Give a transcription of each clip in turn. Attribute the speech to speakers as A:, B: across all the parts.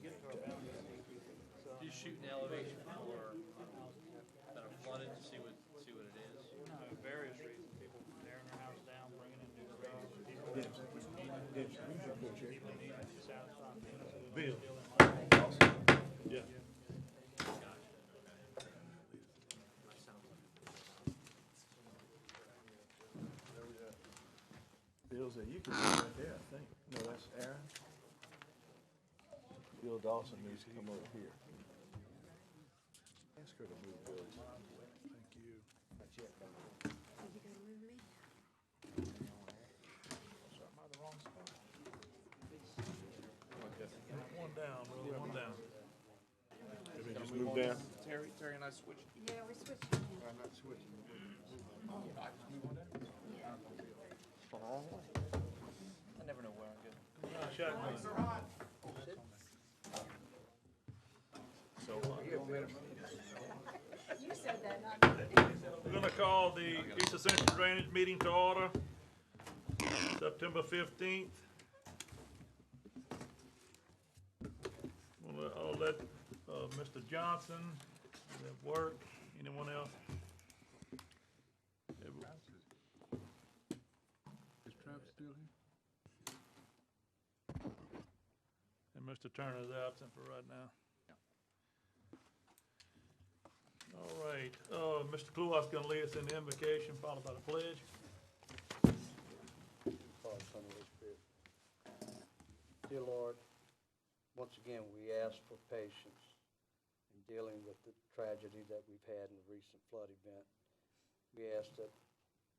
A: You shoot an elevation for that are flooded to see what it is.
B: No, various reasons. People tearing their house down, bringing in new stuff. People need to satisfy
C: Bill. Yeah. Bill said you can be right there, I think. No, that's Aaron. Bill Dawson needs to come over here. Ask her to move Bill. Thank you.
D: Are you gonna move me?
B: Sorry, am I the wrong spot?
C: One down, Bill, one down. Maybe just move down.
E: Terry and I switched.
D: Yeah, we're switching.
E: I'm not switching. I just move on down.
A: I never know where I'm going.
C: Shotgun. So,
D: You said that, not me.
C: we're gonna call the East Ascension Drainage Meeting to order, September 15th. I'll let Mr. Johnson, is at work, anyone else?
E: Is Travis still here?
C: And Mr. Turner is absent for right now. All right, Mr. Kluwat's gonna lead us in the invocation, followed by the pledge.
F: Father, Son, and Holy Spirit. Dear Lord, once again, we ask for patience in dealing with the tragedy that we've had in the recent flood event. We ask that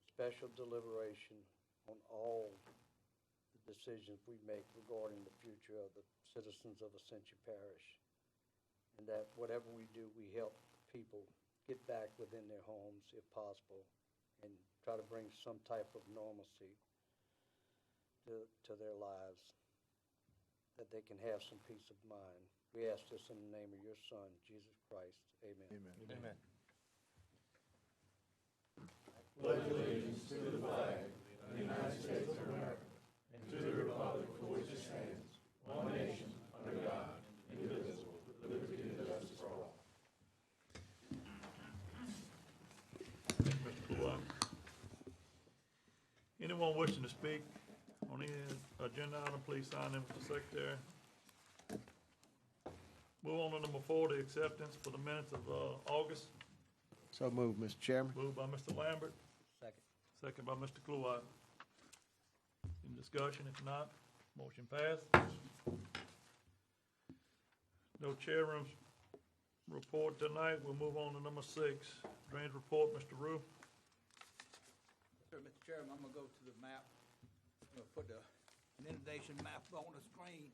F: special deliberation on all the decisions we make regarding the future of the citizens of Ascension Parish. And that whatever we do, we help people get back within their homes if possible and try to bring some type of normalcy to their lives, that they can have some peace of mind. We ask this in the name of your Son, Jesus Christ. Amen.
C: Amen.
E: Amen.
C: Mr. Kluwat. Anyone wishing to speak on any agenda item, please sign in with the secretary. Move on to number 4, the acceptance for the minutes of August.
E: So moved, Mr. Chairman.
C: Moved by Mr. Lambert,
F: Second.
C: second by Mr. Kluwat. Any discussion? If not, motion passed. No chairman's report tonight. We'll move on to number 6, drainage report, Mr. Rue.
G: Sir, Mr. Chairman, I'm gonna go to the map. I'm gonna put an inundation map on the screen,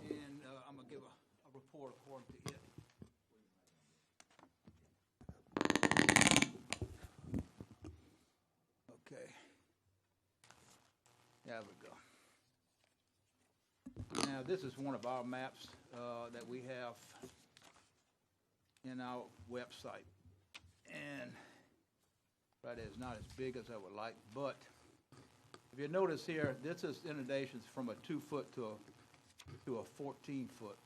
G: and I'm gonna give a report according to it. Okay. There we go. Now, this is one of our maps that we have in our website. And right, it's not as big as I would like, but if you notice here, this is inundations from a 2-foot to a 14-foot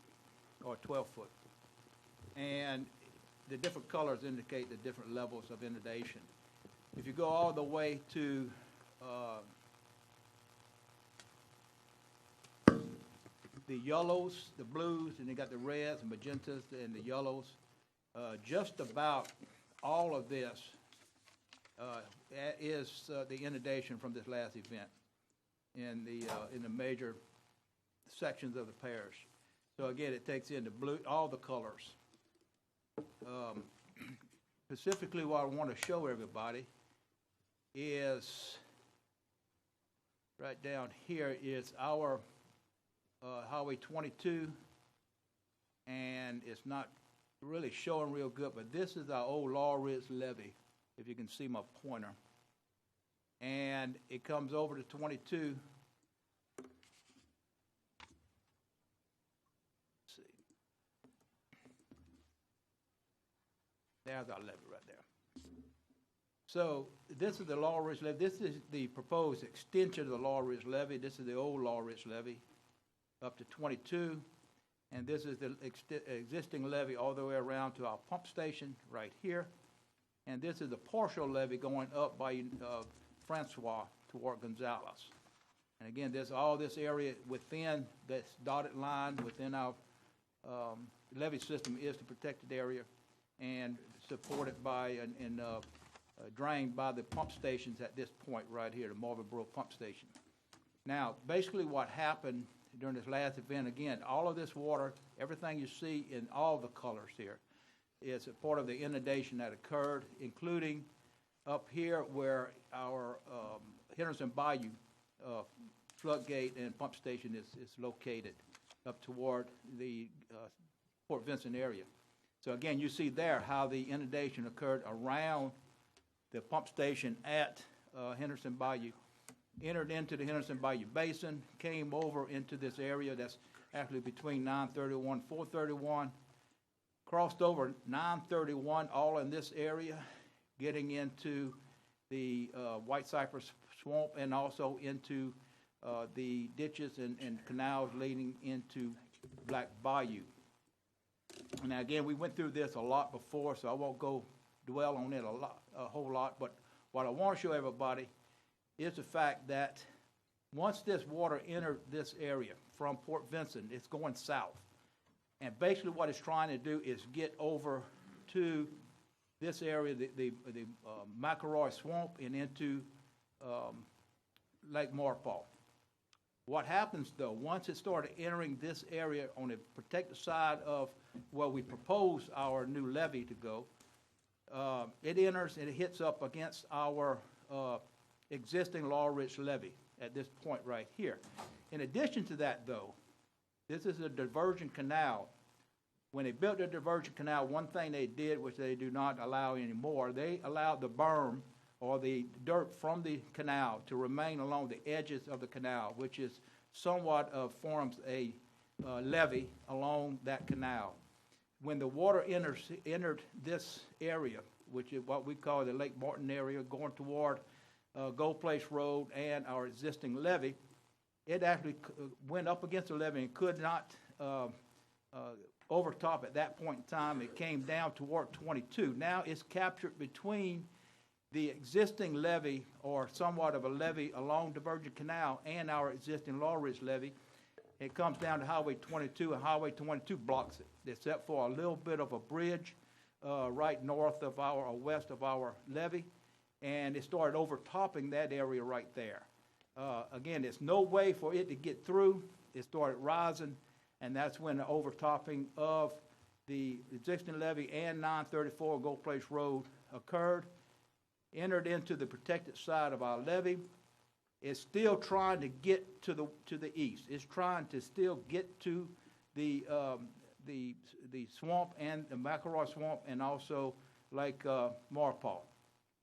G: or 12-foot. And the different colors indicate the different levels of inundation. If you go all the way to the yellows, the blues, and you got the reds and magentas and the yellows, just about all of this is the inundation from this last event in the major sections of the parish. So again, it takes in the blue, all the colors. Specifically, what I want to show everybody is right down here is our Highway 22, and it's not really showing real good, but this is our old Law Ridge levee, if you can see my pointer. And it comes over to 22. Let's see. There's our levee right there. So this is the Law Ridge levee. This is the proposed extension of the Law Ridge levee. This is the old Law Ridge levee up to 22. And this is the existing levee all the way around to our pump station right here. And this is a partial levee going up by Francois toward Gonzales. And again, there's all this area within this dotted line within our levee system is the protected area and supported by and drained by the pump stations at this point right here, the Marlboro pump station. Now, basically what happened during this last event, again, all of this water, everything you see in all the colors here, is a part of the inundation that occurred, including up here where our Henderson Bayou floodgate and pump station is located up toward the Port Vincent area. So again, you see there how the inundation occurred around the pump station at Henderson Bayou, entered into the Henderson Bayou Basin, came over into this area that's actually between 931 and 431, crossed over 931 all in this area, getting into the White Cypress Swamp and also into the ditches and canals leading into Black Bayou. Now again, we went through this a lot before, so I won't go dwell on it a whole lot, but what I want to show everybody is the fact that once this water entered this area from Port Vincent, it's going south. And basically what it's trying to do is get over to this area, the McElroy Swamp, and into Lake Marpaw. What happens, though, once it started entering this area on the protected side of where we propose our new levee to go, it enters and it hits up against our existing Law-Rich levee at this point right here. In addition to that, though, this is a diversion canal. When they built the diversion canal, one thing they did, which they do not allow anymore, they allowed the berm or the dirt from the canal to remain along the edges of the canal, which is somewhat forms a levee along that canal. When the water entered this area, which is what we call the Lake Martin area, going toward Gold Place Road and our existing levee, it actually went up against the levee and could not overtop at that point in time. It came down toward 22. Now it's captured between the existing levee, or somewhat of a levee along Divergent Canal, and our existing Law-Ridge levee. It comes down to Highway 22, and Highway 22 blocks it, except for a little bit of a bridge right north of our, or west of our levee, and it started overtopping that area right there. Again, there's no way for it to get through. It started rising, and that's when the overtopping of the existing levee and 934 Gold Place Road occurred, entered into the protected side of our levee. It's still trying to get to the east. It's trying to still get to the swamp and the McElroy Swamp and also Lake Marpaw.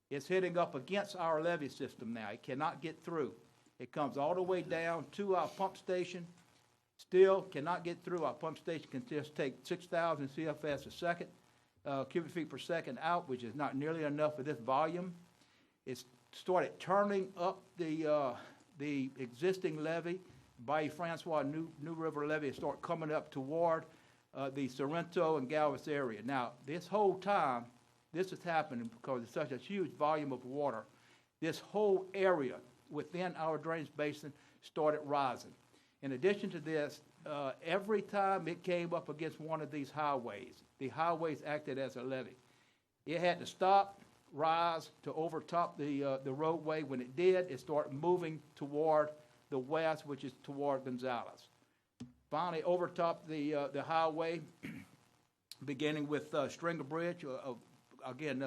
G: It's hitting up against our levee system now. It cannot get through. It comes all the way down to our pump station. Still cannot get through. Our pump station can just take 6,000 CFS a second, cubic feet per second out, which is not nearly enough for this volume. It's started turning up the existing levee, Bayou Francois New River levee, and start coming up toward the Sorrento and Galvez area. Now, this whole time, this is happening because it's such a huge volume of water. This whole area within our drainage basin started rising. In addition to this, every time it came up against one of these highways, the highways acted as a levee. It had to stop, rise to overtop the roadway. When it did, it started moving toward the west, which is toward Gonzales. Finally overtopped the highway, beginning with Stringer Bridge, again,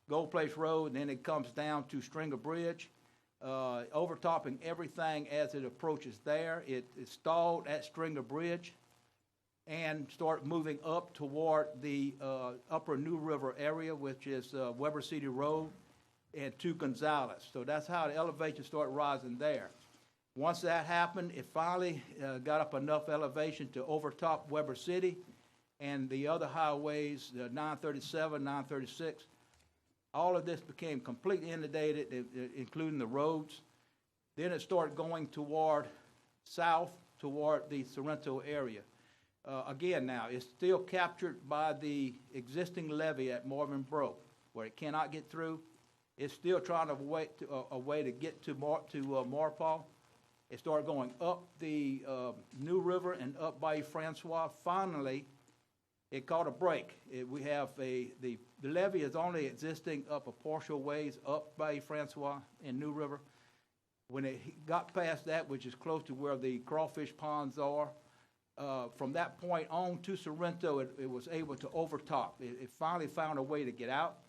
G: Gold Place Road, and then it comes down to Stringer Bridge, overtopping everything as it approaches there. It stalled at Stringer Bridge and start moving up toward the upper New River area, which is Weber City Road, and to Gonzales. So that's how the elevation started rising there. Once that happened, it finally got up enough elevation to overtop Weber City and the other highways, 937, 936. All of this became completely inundated, including the roads. Then it started going toward south, toward the Sorrento area. Again now, it's still captured by the existing levee at Marvin Brook, where it cannot get through. It's still trying to a way to get to Marpaw. It started going up the New River and up by Francois. Finally, it caught a break. We have the levee is only existing up a partial ways up by Francois and New River. When it got past that, which is close to where the crawfish ponds are, from that point on to Sorrento, it was able to overtop. It finally found a way to get out.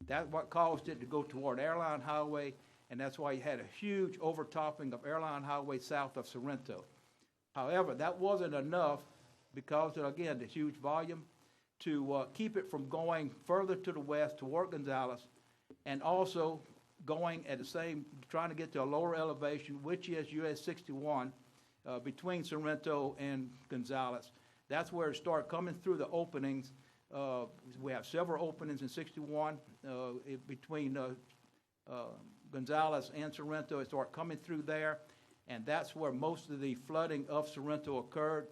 G: That's what caused it to go toward Airline Highway, and that's why you had a huge overtopping of Airline Highway south of Sorrento. However, that wasn't enough because of, again, the huge volume to keep it from going further to the west toward Gonzales, and also going at the same, trying to get to a lower elevation, which is US 61, between Sorrento and Gonzales. That's where it started coming through the openings. We have several openings in 61 between Gonzales and Sorrento. It started coming through there, and that's where most of the flooding of Sorrento occurred.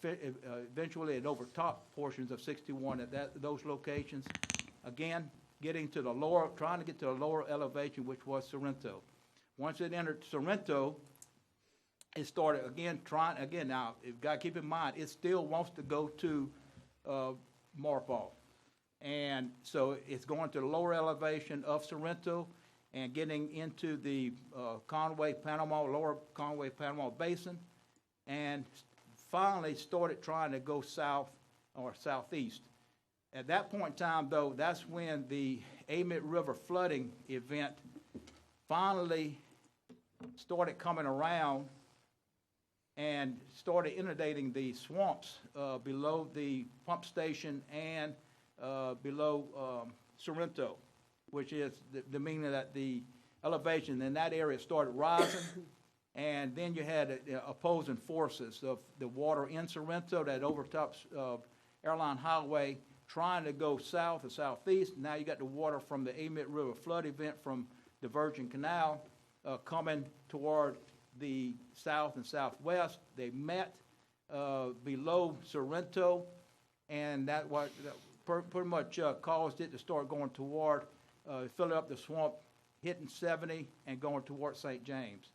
G: Eventually, it overtopped portions of 61 at those locations. Again, getting to the lower, trying to get to the lower elevation, which was Sorrento. Once it entered Sorrento, it started again now, you've got to keep in mind, it still wants to go to Marpaw. And so it's going to the lower elevation of Sorrento and getting into the lower Conway, Panama Basin, and finally started trying to go south or southeast. At that point in time, though, that's when the Amite River flooding event finally started coming around and started inundating the swamps below the pump station and below Sorrento, which is the meaning that the elevation in that area started rising. And then you had opposing forces of the water in Sorrento that overtops Airline Highway trying to go south or southeast. Now you got the water from the Amite River flood event from the Virgin Canal coming toward the south and southwest. They met below Sorrento, and that pretty much caused it to start going toward, filling up the swamp, hitting 70 and going toward St. James.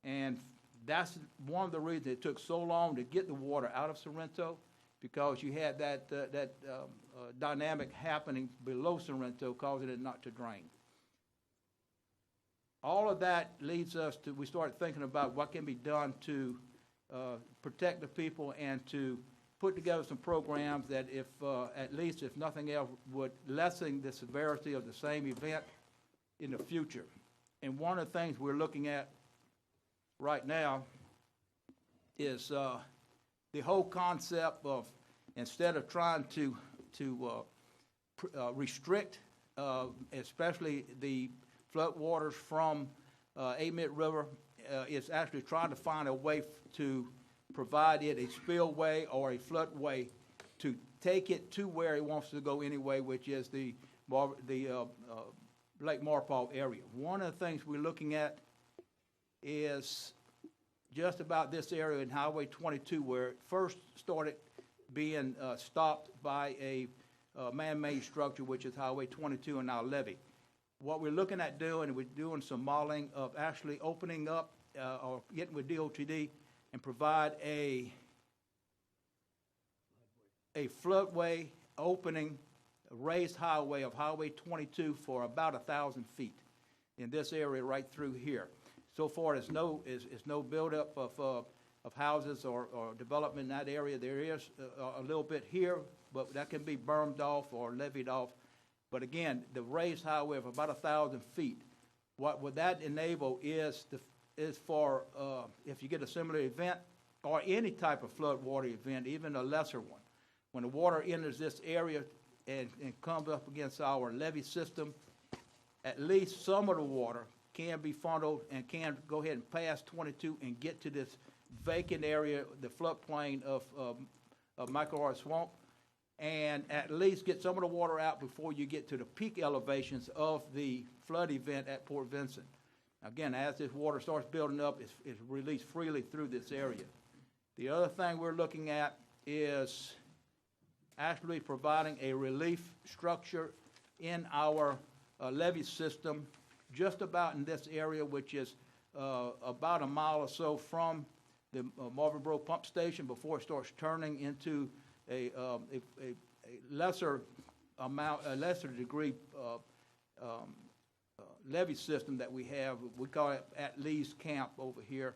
G: And that's one of the reasons it took so long to get the water out of Sorrento, because you had that dynamic happening below Sorrento, causing it not to drain. All of that leads us to, we start thinking about what can be done to protect the people and to put together some programs that, if at least if nothing else, would lessen the severity of the same event in the future. And one of the things we're looking at right now is the whole concept of, instead of trying to restrict, especially the floodwaters from Amite River, is actually trying to find a way to provide it a spillway or a floodway to take it to where it wants to go anyway, which is the Lake Marpaw area. One of the things we're looking at is just about this area in Highway 22, where it first started being stopped by a man-made structure, which is Highway 22 and our levee. What we're looking at doing, we're doing some modeling of actually opening up or getting with DOTD and provide a floodway opening, a raised highway of Highway 22 for about 1,000 feet in this area right through here. So far, there's no buildup of houses or development in that area. There is a little bit here, but that can be bermed off or levied off. But again, the raised highway of about 1,000 feet. What would that enable is for if you get a similar event or any type of floodwater event, even a lesser one, when the water enters this area and comes up against our levee system, at least some of the water can be funneled and can go ahead and pass 22 and get to this vacant area, the floodplain of Microhard Swamp, and at least get some of the water out before you get to the peak elevations of the flood event at Port Vincent. Again, as this water starts building up, it's released freely through this area. The other thing we're looking at is actually providing a relief structure in our levee system, just about in this area, which is about a mile or so from the Marvinboro pump station before it starts turning into a lesser amount, a lesser degree levee system that we have. We call it at Lee's Camp over here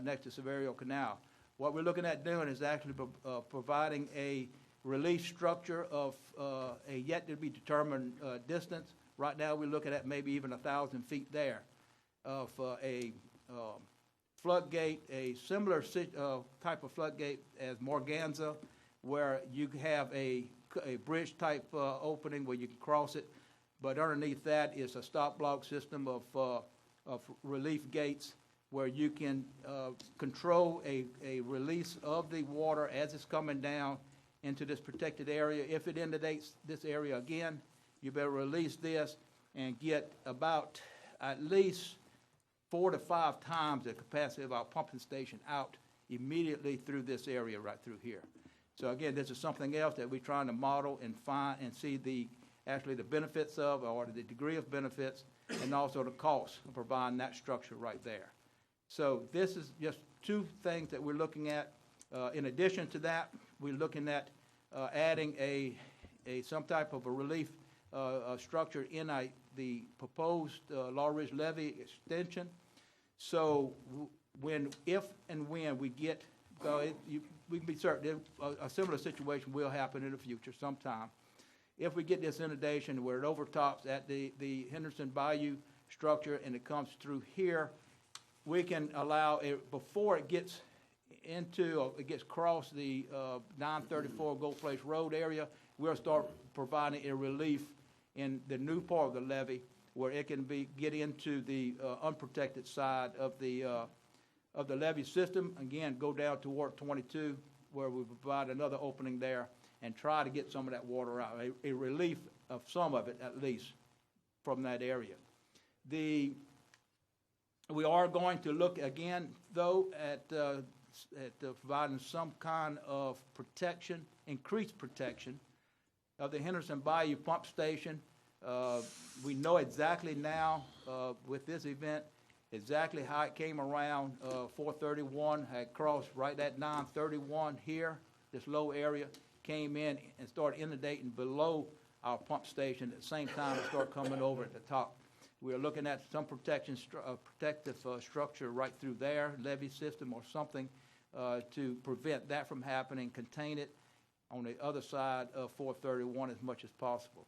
G: next to Severio Canal. What we're looking at doing is actually providing a relief structure of a yet to be determined distance. Right now, we're looking at maybe even 1,000 feet there of a floodgate, a similar type of floodgate as Morganza, where you have a bridge type opening where you can cross it, but underneath that is a stop block system of relief gates where you can control a release of the water as it's coming down into this protected area. If it inundates this area again, you better release this and get about at least 4 to 5 times the capacity of our pumping station out immediately through this area right through here. So again, this is something else that we're trying to model and find and see actually the benefits of, or the degree of benefits, and also the cost of providing that structure right there. So this is just 2 things that we're looking at. In addition to that, we're looking at adding some type of a relief structure in the proposed Law Ridge levee extension. So if and when we get, we can be certain a similar situation will happen in the future sometime. If we get this inundation where it overtops at the Henderson Bayou structure and it comes through here, we can allow it, before it gets into, or it gets across the 934 Gold Place Road area, we'll start providing a relief in the new part of the levee where it can get into the unprotected side of the levee system. Again, go down toward 22 where we provide another opening there and try to get some of that water out, a relief of some of it at least from that area. We are going to look again, though, at providing some kind of protection, increased protection of the Henderson Bayou pump station. We know exactly now with this event exactly how it came around. 431 had crossed right at 931 here, this low area, came in and started inundating below our pump station. At the same time, it started coming over at the top. We are looking at some protective structure right through there, levee system or something to prevent that from happening, contain it on the other side of 431 as much as possible.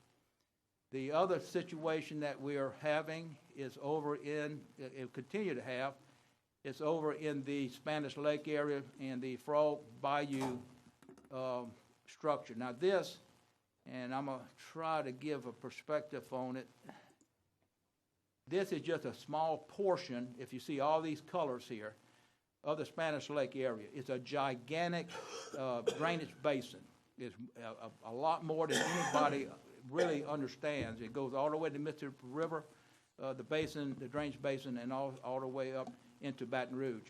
G: The other situation that we are having is over in, and continue to have, is over in the Spanish Lake area and the Frog Bayou structure. Now this, and I'm going to try to give a perspective on it, this is just a small portion, if you see all these colors here, of the Spanish Lake area. It's a gigantic drainage basin. It's a lot more than anybody really understands. It goes all the way to the Mississippi River, the basin, the drainage basin, and all the way up into Baton Rouge.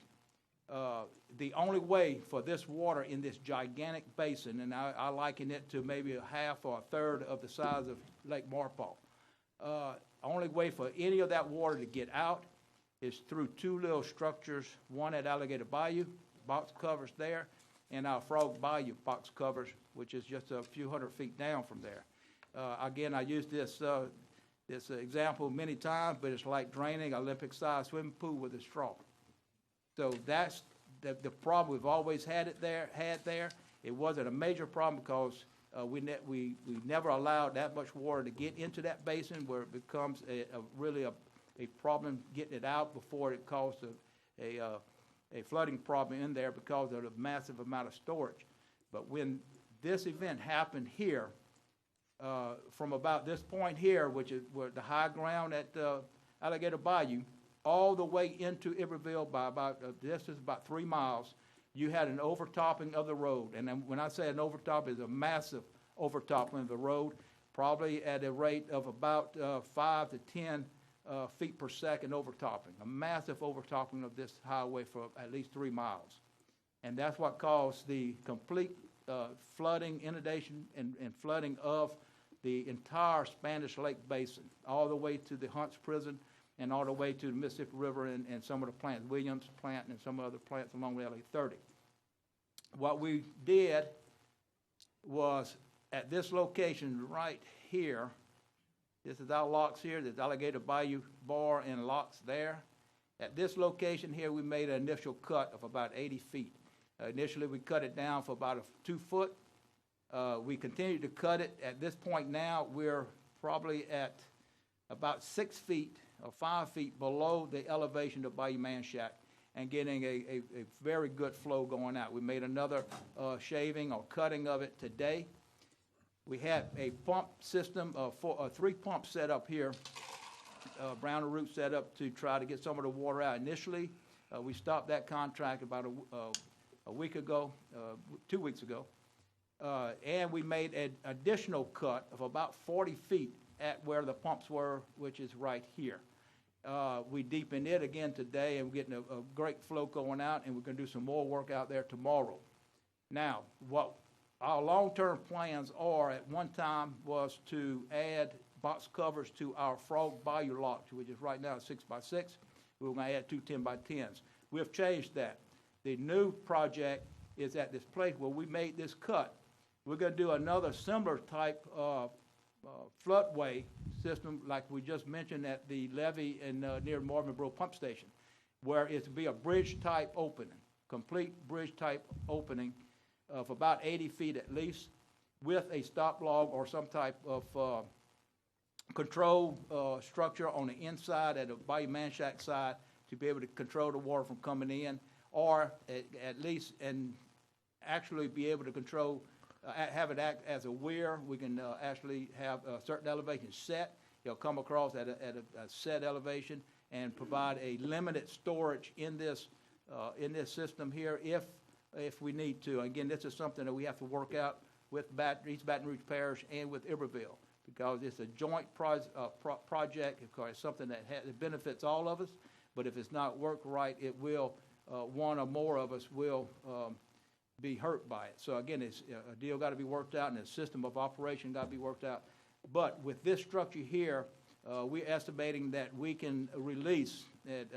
G: The only way for this water in this gigantic basin, and I liken it to maybe a half or a third of the size of Lake Marpaw, only way for any of that water to get out is through 2 little structures, one at Alligator Bayou, box covers there, and our Frog Bayou box covers, which is just a few hundred feet down from there. Again, I use this example many times, but it's like draining an Olympic-sized swimming pool with a straw. So that's the problem we've always had there. It wasn't a major problem because we never allowed that much water to get into that basin where it becomes really a problem getting it out before it caused a flooding problem in there because of the massive amount of storage. But when this event happened here, from about this point here, which is where the high ground at Alligator Bayou, all the way into Iberville by about a distance about 3 miles, you had an overtopping of the road. And then when I say an overtop, it's a massive overtopping of the road, probably at a rate of about 5 to 10 feet per second overtopping, a massive overtopping of this highway for at least 3 miles. And that's what caused the complete flooding, inundation, and flooding of the entire Spanish Lake Basin, all the way to the Hunts Prison and all the way to the Mississippi River and some of the plants, Williams plant and some other plants along LA 30. What we did was at this location right here, this is our locks here, there's Alligator Bayou Bar and locks there. At this location here, we made an initial cut of about 80 feet. Initially, we cut it down for about 2 foot. We continued to cut it. At this point now, we're probably at about 6 feet or 5 feet below the elevation of Bayou Manchac and getting a very good flow going out. We made another shaving or cutting of it today. We had a pump system, 3 pumps set up here, Brown and Root set up to try to get some of the water out. Initially, we stopped that contract about a week ago, 2 weeks ago, and we made an additional cut of about 40 feet at where the pumps were, which is right here. We deepened it again today, and we're getting a great flow going out, and we're going to do some more work out there tomorrow. Now, what our long-term plans are at one time was to add box covers to our Frog Bayou lock, which is right now 6x6. We were going to add 2 10x10s. We have changed that. The new project is at this place where we made this cut. We're going to do another similar type floodway system like we just mentioned at the levee in near Marvinboro Pump Station, where it's be a bridge-type opening, complete bridge-type opening of about 80 feet at least, with a stop log or some type of control structure on the inside at the Bayou Manchac side to be able to control the water from coming in, or at least and actually be able to control, have it act as a weir. We can actually have a certain elevation set. It'll come across at a set elevation and provide a limited storage in this system here if we need to. Again, this is something that we have to work out with East Baton Rouge Parish and with Iberville, because it's a joint project, because it's something that it benefits all of us, but if it's not worked right, it will, one or more of us will be hurt by it. So again, it's a deal got to be worked out, and a system of operation got to be worked out. But with this structure here, we're estimating that we can release at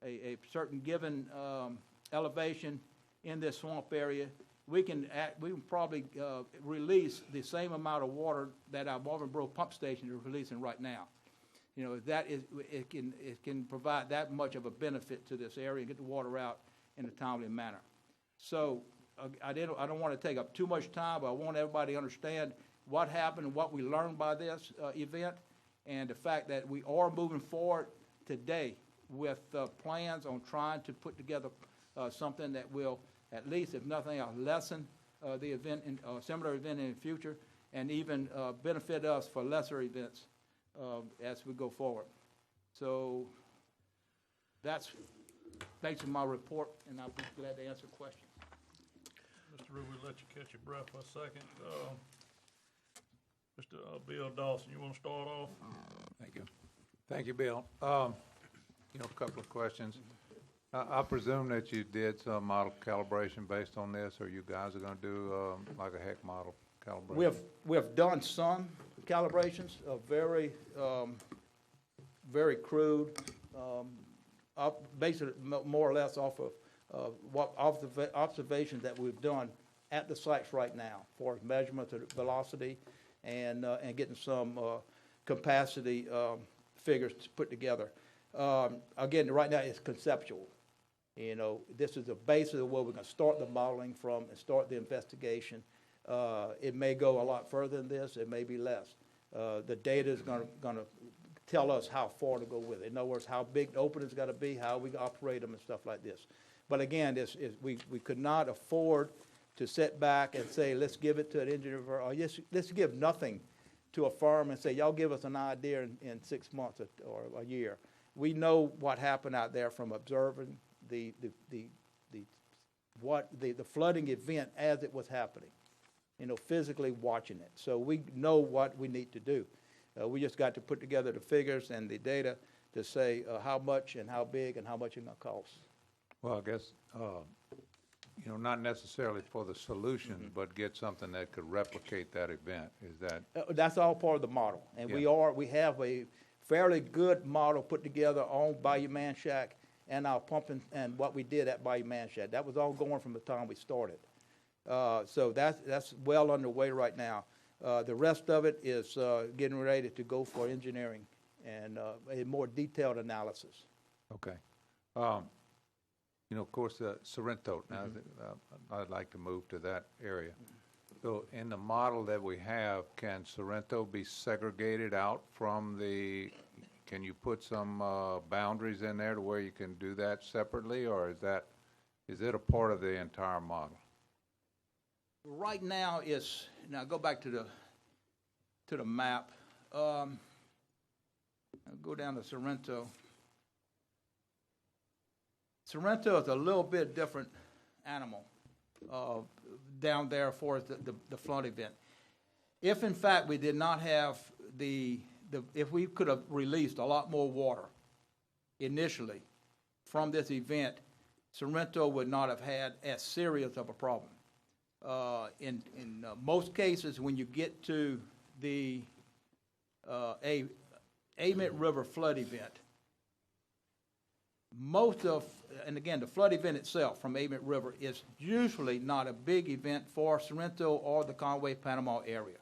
G: a certain given elevation in this swamp area. We can probably release the same amount of water that our Marvinboro pump station is releasing right now. You know, it can provide that much of a benefit to this area and get the water out in a timely manner. So I don't want to take up too much time, but I want everybody to understand what happened and what we learned by this event, and the fact that we are moving forward today with plans on trying to put together something that will, at least if nothing else, lessen the event, similar event in the future, and even benefit us for lesser events as we go forward. So that's basically my report, and I'll be glad to answer questions.
C: Mr. Ruby, let you catch your breath for a second. Mr. Bill Dawson, you want to start off?
H: Thank you. Thank you, Bill. A couple of questions. I presume that you did some model calibration based on this, or you guys are going to do like a heck model calibration?
G: We have done some calibrations, very crude, basically more or less off of what observations that we've done at the sites right now, for measurement of velocity and getting some capacity figures put together. Again, right now it's conceptual. You know, this is the basis of where we're going to start the modeling from and start the investigation. It may go a lot further than this. It may be less. The data is going to tell us how far to go with it. In other words, how big the opening's got to be, how we operate them, and stuff like this. But again, we could not afford to sit back and say, let's give it to an engineer, or let's give nothing to a firm and say, y'all give us an idea in 6 months or a year. We know what happened out there from observing the flooding event as it was happening, physically watching it. So we know what we need to do. We just got to put together the figures and the data to say how much and how big and how much it's going to cost.
H: Well, I guess not necessarily for the solution, but get something that could replicate that event. Is that,
G: That's all part of the model, and we have a fairly good model put together on Bayou Manchac and our pumping and what we did at Bayou Manchac. That was all going from the time we started. So that's well underway right now. The rest of it is getting ready to go for engineering and a more detailed analysis.
H: okay. Of course, Sorrento, now, I'd like to move to that area. So in the model that we have, can Sorrento be segregated out from can you put some boundaries in there to where you can do that separately, or is it a part of the entire model?
G: Right now now go back to the map. I'll go down to Sorrento. Sorrento is a little bit different animal down there for the flood event. If in fact we did not have if we could have released a lot more water initially from this event, Sorrento would not have had as serious of a problem. In most cases, when you get to the Amite River flood event, and again, the flood event itself from Amite River is usually not a big event for Sorrento or the Conway-Panama area.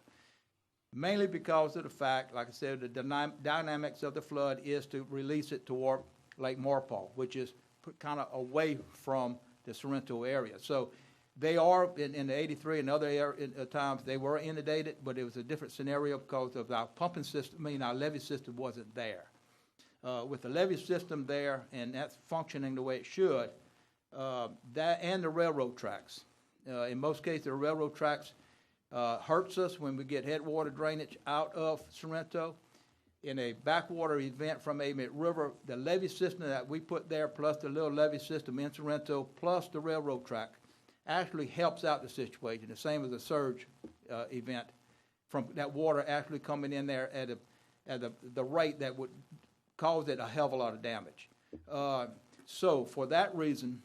G: Mainly because of the fact, like I said, the dynamics of the flood is to release it toward Lake Maurepas, which is kind of away from the Sorrento area. So they are, in the 83 and other times, they were inundated, but it was a different scenario because of our pumping system, our levee system wasn't there. With the levee system there, and that's functioning the way it should, that and the railroad tracks. In most cases, the railroad tracks hurts us when we get headwater drainage out of Sorrento. In a backwater event from Amite River, the levee system that we put there, plus the little levee system in Sorrento, plus the railroad track, actually helps out the situation, the same as a surge event, from that water actually coming in there at the rate that would cause it a hell of a lot of damage. So for that reason,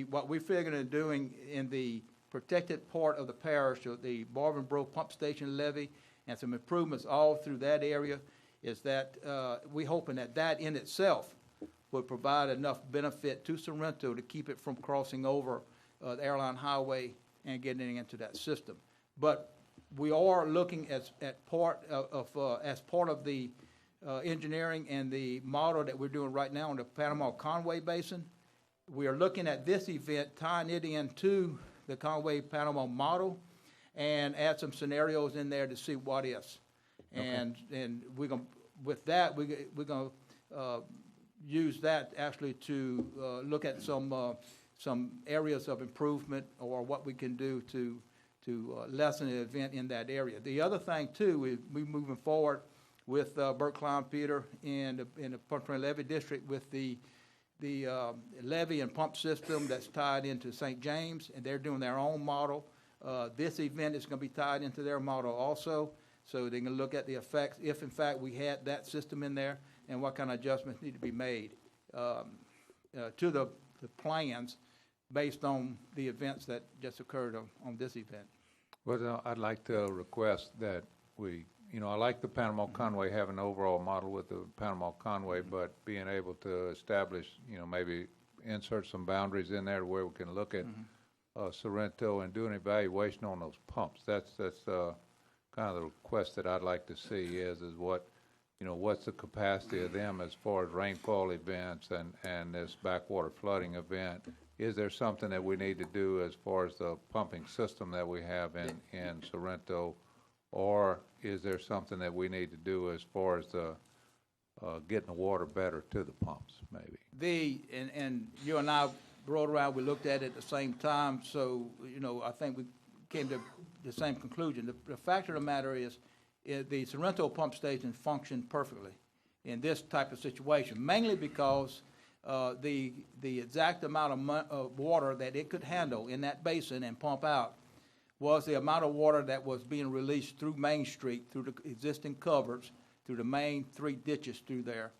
G: what we're figuring on doing in the protected part of the parish, the Barvin Bro Pump Station levee, and some improvements all through that area, is that we're hoping that in itself would provide enough benefit to Sorrento to keep it from crossing over the Airline Highway and getting into that system. But we are looking as part of the engineering and the model that we're doing right now in the Panama-Conway Basin. We are looking at this event, tying it into the Conway-Panama model, and add some scenarios in there to see what is. And we're going with that we're going to use that actually to look at some areas of improvement or what we can do to lessen the event in that area. The other thing too, we're moving forward with Burt Klein Peter in the Pumping Levee District with the levee and pump system that's tied into St. James, and they're doing their own model. This event is going to be tied into their model also, so they can look at the effects if in fact we had that system in there and what kind of adjustments need to be made to the plans based on the events that just occurred on this event.
H: Well, I'd like to request that I like the Panama Conway, having an overall model with the Panama Conway, but being able to establish, maybe insert some boundaries in there where we can look at Sorrento and do an evaluation on those pumps. That's kind of the request that I'd like to see is what's the capacity of them as far as rainfall events and this backwater flooding event. Is there something that we need to do as far as the pumping system that we have in Sorrento, or is there something that we need to do as far as the getting the water better to the pumps, maybe?
G: And you and I rode around, we looked at it at the same time, so, I think we came to the same conclusion. The fact of the matter is the Sorrento pump station functioned perfectly in this type of situation, mainly because the exact amount of water that it could handle in that basin and pump out was the amount of water that was being released through Main Street, through the existing culverts, through the main 3 ditches through there.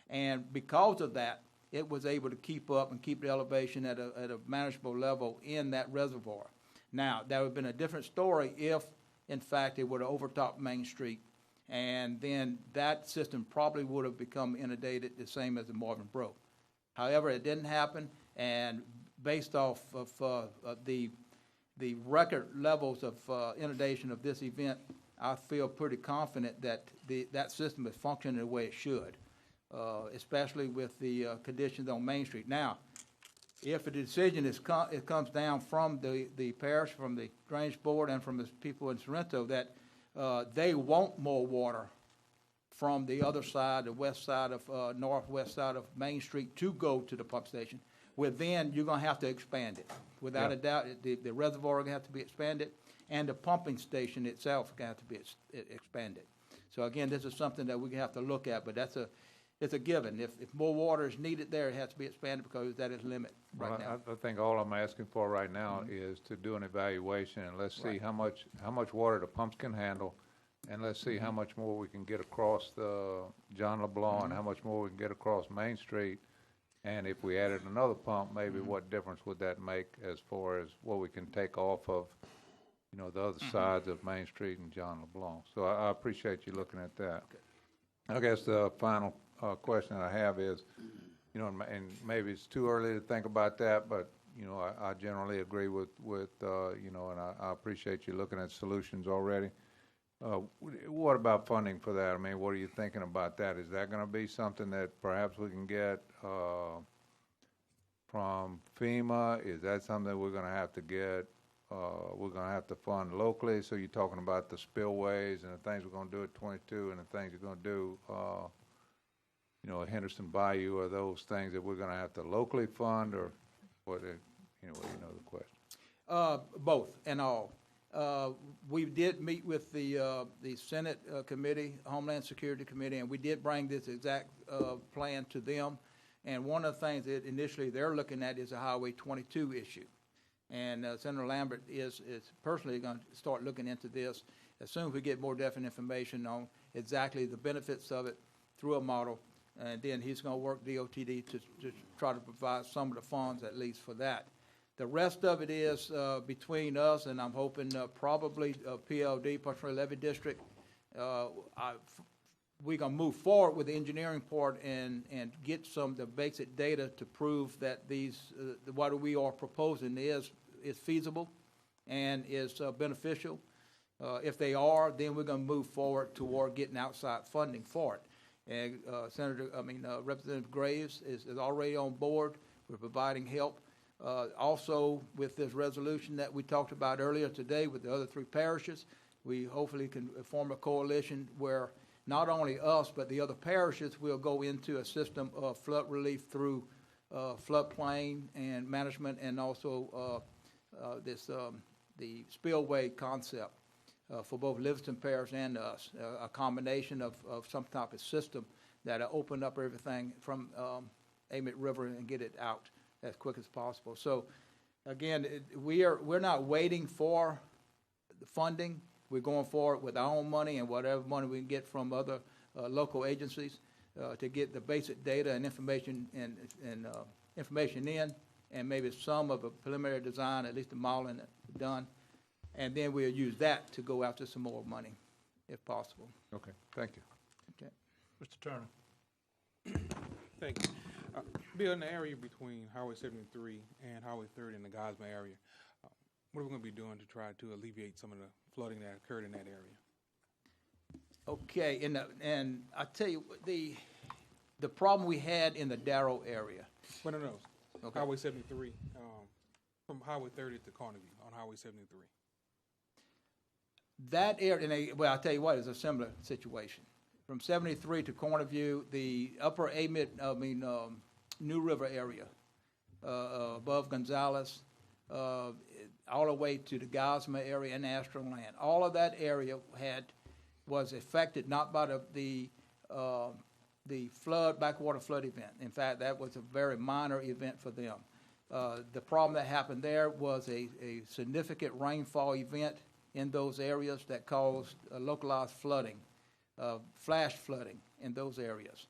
G: And because of that, it was able to keep up and keep the elevation at a manageable level in that reservoir. Now, that would have been a different story if, in fact, it would have overtopped Main Street, and then that system probably would have become inundated the same as the Marvin Brook. However, it didn't happen, and based off of the record levels of inundation of this event, I feel pretty confident that that system is functioning the way it should, especially with the conditions on Main Street. Now, if a decision it comes down from the parish, from the drainage board, and from the people in Sorrento that they want more water from the other side, the west side of, northwest side of Main Street to go to the pump station, well, then you're gonna have to expand it. Without a doubt, the reservoir gonna have to be expanded, and the pumping station itself gonna have to be expanded. So again, this is something that we have to look at, but it's a given. If more water is needed there, it has to be expanded because that is limit right now.
H: I think all I'm asking for right now is to do an evaluation, and let's see how much water the pumps can handle, and let's see how much more we can get across the John LeBlanc, and how much more we can get across Main Street. And if we added another pump, maybe what difference would that make as far as what we can take off of, you know, the other sides of Main Street and John LeBlanc. So I appreciate you looking at that. I guess the final question I have is, you know, and maybe it's too early to think about that, but, you know, I generally agree with you know, and I appreciate you looking at solutions already. What about funding for that? I mean, what are you thinking about that? Is that going to be something that perhaps we can get from FEMA? Is that something that we're going to have to get, we're going to have to fund locally? So you're talking about the spillways and the things we're going to do at 22 and the things you're going to do, you know, at Henderson Bayou. Are those things that we're going to have to locally fund, or what? Anyway, you know the question.
G: Both and all. We did meet with the Senate committee, Homeland Security Committee, and we did bring this exact plan to them. And one of the things that initially they're looking at is a Highway 22 issue. And Senator Lambert is personally going to start looking into this as soon as we get more definite information on exactly the benefits of it through a model. And then he's going to work DOTD to try to provide some of the funds at least for that. The rest of it is between us, and I'm hoping probably PLD, Partial Levy District. We're going to move forward with the engineering part and get some of the basic data to prove that these what we are proposing is feasible and is beneficial. If they are, then we're going to move forward toward getting outside funding for it. And Representative Graves is already on board. We're providing help. Also, with this resolution that we talked about earlier today with the other three parishes, we hopefully can form a coalition where not only us, but the other parishes will go into a system of flood relief through floodplain and management, and also the spillway concept for both Livingston Parish and us, a combination of some type of system that'll open up everything from Amite River and get it out as quick as possible. So, again, we're not waiting for the funding. We're going forward with our own money and whatever money we can get from other local agencies to get the basic data and information information in, and maybe some of a preliminary design, at least the modeling done, and then we'll use that to go after some more money, if possible.
H: Okay, thank you.
G: Okay.
C: Mr. Turner.
I: Thank you. Bill, in the area between Highway 73 and Highway 30 in the Gosma area, what are we going to be doing to try to alleviate some of the flooding that occurred in that area?
G: Okay, and I tell you, the problem we had in the Darrow area.
I: Well, no.
G: Okay.
I: Highway 73, from Highway 30 to Carnegie on Highway 73.
G: That area, well, I'll tell you what, it's a similar situation. From 73 to Cornerview, the upper New River area, above Gonzales, all the way to the Gosma area and Astro Land. All of that area was affected not by the backwater flood event. In fact, that was a very minor event for them. The problem that happened there was a significant rainfall event in those areas that caused localized flooding, flash flooding in those areas.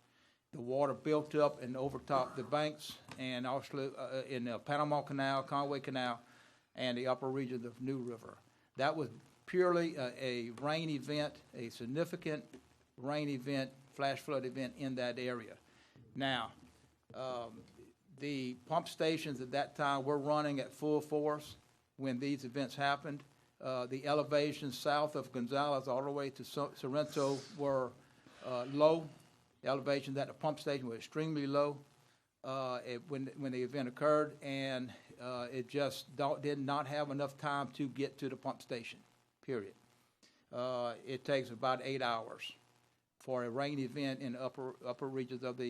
G: the water built up and overtopped the banks and also in the Panama Canal, Conway Canal, and the upper regions of New River. That was purely a rain event, a significant rain event, flash flood event in that area. Now, the pump stations at that time were running at full force when these events happened. The elevations south of Gonzales all the way to Sorrento were low. The elevations at the pump station were extremely low when the event occurred, and it just did not have enough time to get to the pump station, period. It takes about 8 hours for a rain event in the upper regions of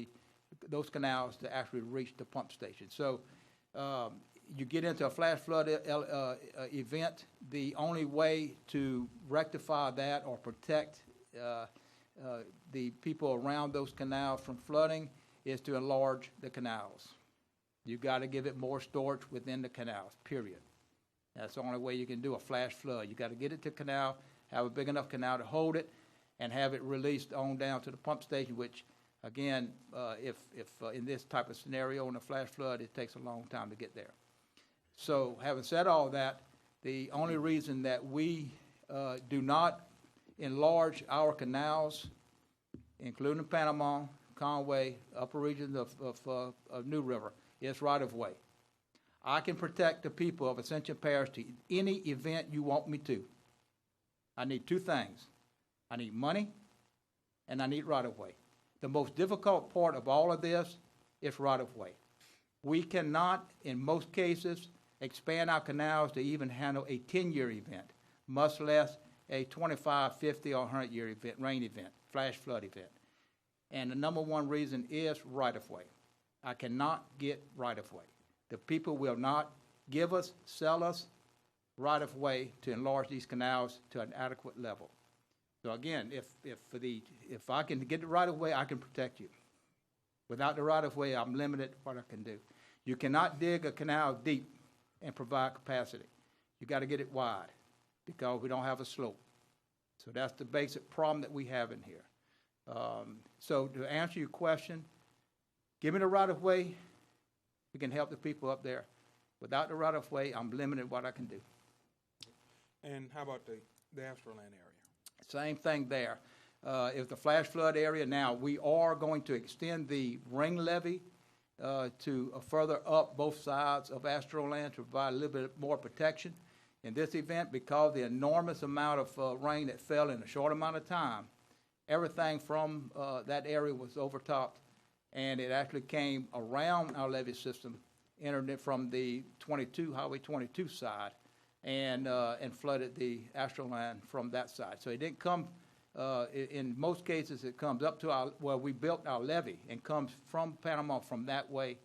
G: those canals to actually reach the pump station. So you get into a flash flood event, the only way to rectify that or protect the people around those canals from flooding is to enlarge the canals. You got to give it more storage within the canals, period. That's the only way you can do a flash flood. You got to get it to canal, have a big enough canal to hold it, and have it released on down to the pump station, which, again, if in this type of scenario in a flash flood, it takes a long time to get there. So having said all that, the only reason that we do not enlarge our canals, including Panama, Conway, upper regions of New River, is right-of-way. I can protect the people of Ascension Parish to any event you want me to. I need two things. I need money, and I need right-of-way. The most difficult part of all of this is right-of-way. We cannot, in most cases, expand our canals to even handle a 10-year event, much less a 25, 50, or 100-year event, rain event, flash flood event. And the number one reason is right-of-way. I cannot get right-of-way. The people will not give us, sell us right-of-way to enlarge these canals to an adequate level. So again, if I can get the right-of-way, I can protect you. Without the right-of-way, I'm limited what I can do. You cannot dig a canal deep and provide capacity. You got to get it wide because we don't have a slope. So that's the basic problem that we have in here. So to answer your question, give me the right-of-way, we can help the people up there. Without the right-of-way, I'm limited what I can do.
I: And how about the Astroland area?
G: Same thing there. If the flash flood area, now we are going to extend the ring levee to further up both sides of Astroland to provide a little bit more protection. In this event, because the enormous amount of rain that fell in a short amount of time, everything from that area was overtopped, and it actually came around our levee system, entered it from the Highway 22 side, and flooded the Astroland from that side. So it didn't come, in most cases, it comes up to where we built our levee and comes from Panama from that way.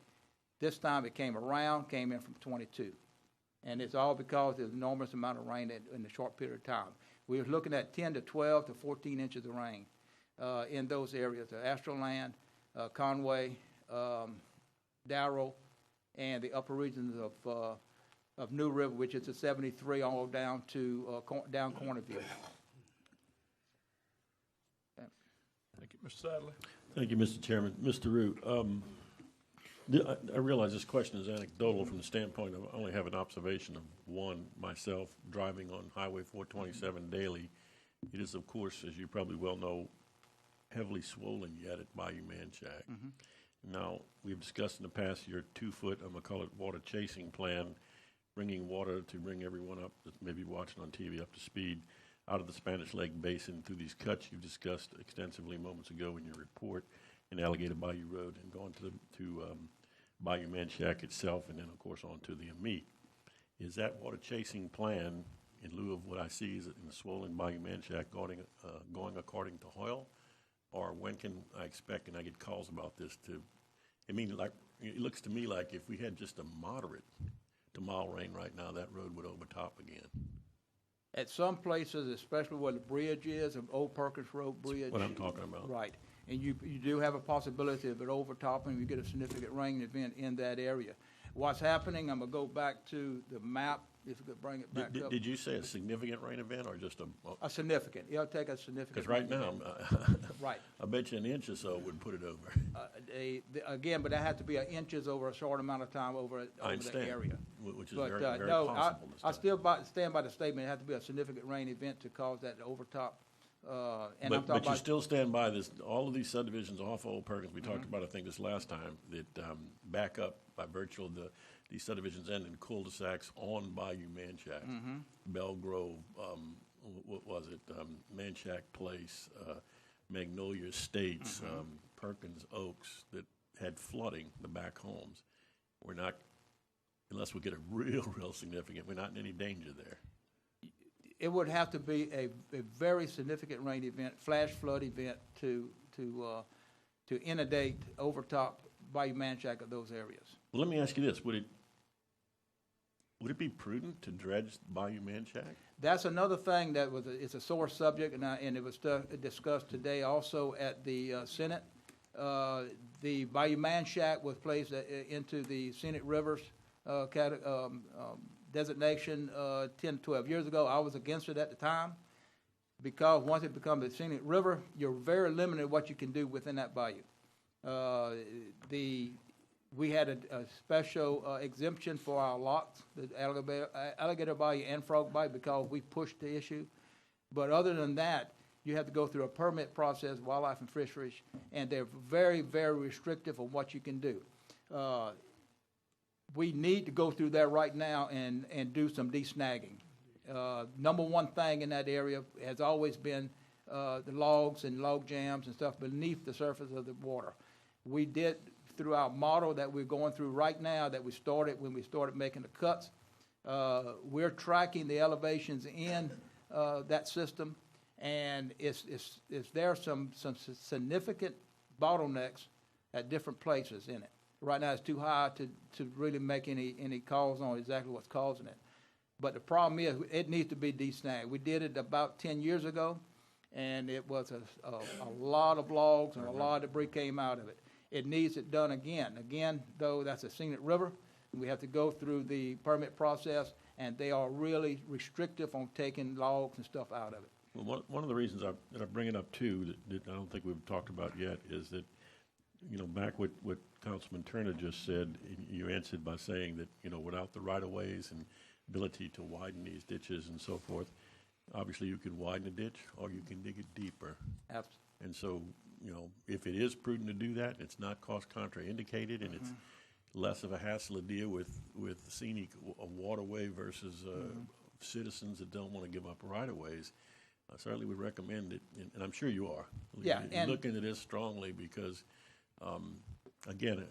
G: This time it came around, came in from 22. And it's all because there's an enormous amount of rain in a short period of time. We were looking at 10 to 12 to 14 inches of rain in those areas, the Astroland, Conway, Darrow, and the upper regions of New River, which is the 73 all down to down Cornerview.
C: Thank you, Mr. Sadler.
J: Thank you, Mr. Chairman. Mr. Root, I realize this question is anecdotal from the standpoint of I only have an observation of one myself driving on Highway 427 daily. It is, of course, as you probably well know, heavily swollen yet at Bayou Manchac. Mm-hmm. Now, we've discussed in the past your 2-foot, I'm going to call it water chasing plan, bringing water to bring everyone up that's maybe watching on TV up to speed out of the Spanish Lake Basin through these cuts you've discussed extensively moments ago in your report in Alligator Bayou Road and going to Bayou Manchac itself and then, of course, on to the Amite. Is that water chasing plan, in lieu of what I see is in the swollen Bayou Manchac, going according to Hoyle? Or when can I expect, and I get calls about this, it looks to me like if we had just a moderate to mild rain right now, that road would overtop again.
G: At some places, especially where the bridge is, of Old Perkins Road Bridge.
J: That's what I'm talking about.
G: Right. And you do have a possibility of it overtopping if you get a significant rain event in that area. What's happening, I'm gonna go back to the map, if you could bring it back up.
J: Did you say a significant rain event or just
G: A significant, it'll take a significant.
J: because right now,
G: Right.
J: I bet you an inch or so would put it over.
G: Again, but that has to be inches over a short amount of time over
J: I
G: the
J: understand,
G: area.
J: which is
G: But,
J: very, very
G: no,
J: possible this
G: I
J: time.
G: still stand by the statement, it has to be a significant rain event to cause that to overtop. And I'm
J: But
G: talking
J: you
G: about,
J: still stand by this, all of these subdivisions off Old Perkins, we talked about, I think, this last time, that back up by virtue of these subdivisions end in cul-de-sacs on Bayou Manchac. Bell Grove, what was it, Manchac Place, Magnolia Estates, Perkins Oaks, that had flooding, the back homes. We're not, unless we get a real significant, we're not in any danger there.
G: it would have to be a very significant rain event, flash flood event to inundate, overtop Bayou Manchac of those areas.
J: Well, let me ask you this, would it be prudent to dredge Bayou Manchac?
G: That's another thing that it's a sore subject, and it was discussed today also at the Senate. The Bayou Manchac was placed into the Scenic Rivers designation 10, 12 years ago. I was against it at the time because once it becomes a scenic river, you're very limited what you can do within that bayou. We had a special exemption for our lots, the Alligator Bayou and Frog Bayou, because we pushed the issue. But other than that, you have to go through a permit process, wildlife and fisheries, and they're very, very restrictive on what you can do. We need to go through that right now and do some de-snagging. Number one thing in that area has always been the logs and log jams and stuff beneath the surface of the water. We did, through our model that we're going through right now, that we started when we started making the cuts, we're tracking the elevations in that system, and there are some significant bottlenecks at different places in it. Right now, it's too high to really make any calls on exactly what's causing it. But the problem is, it needs to be de-snagged. We did it about 10 years ago, and it was a lot of logs and a lot of debris came out of it. It needs it done again. Again, though, that's a scenic river. We have to go through the permit process, and they are really restrictive on taking logs and stuff out of it.
J: Well, one of the reasons that I bring it up too, that I don't think we've talked about yet, is that, back what Councilman Turner just said, you answered by saying that, without the right-of-ways and ability to widen these ditches and so forth, obviously you can widen a ditch or you can dig it deeper.
G: Absolutely.
J: And so, if it is prudent to do that, it's not cost contraindicated, and it's less of a hassle to deal with scenic waterway versus citizens that don't want to give up right-of-ways, I certainly would recommend it, and I'm sure you are.
G: Yeah,
J: You're looking at this strongly because, again,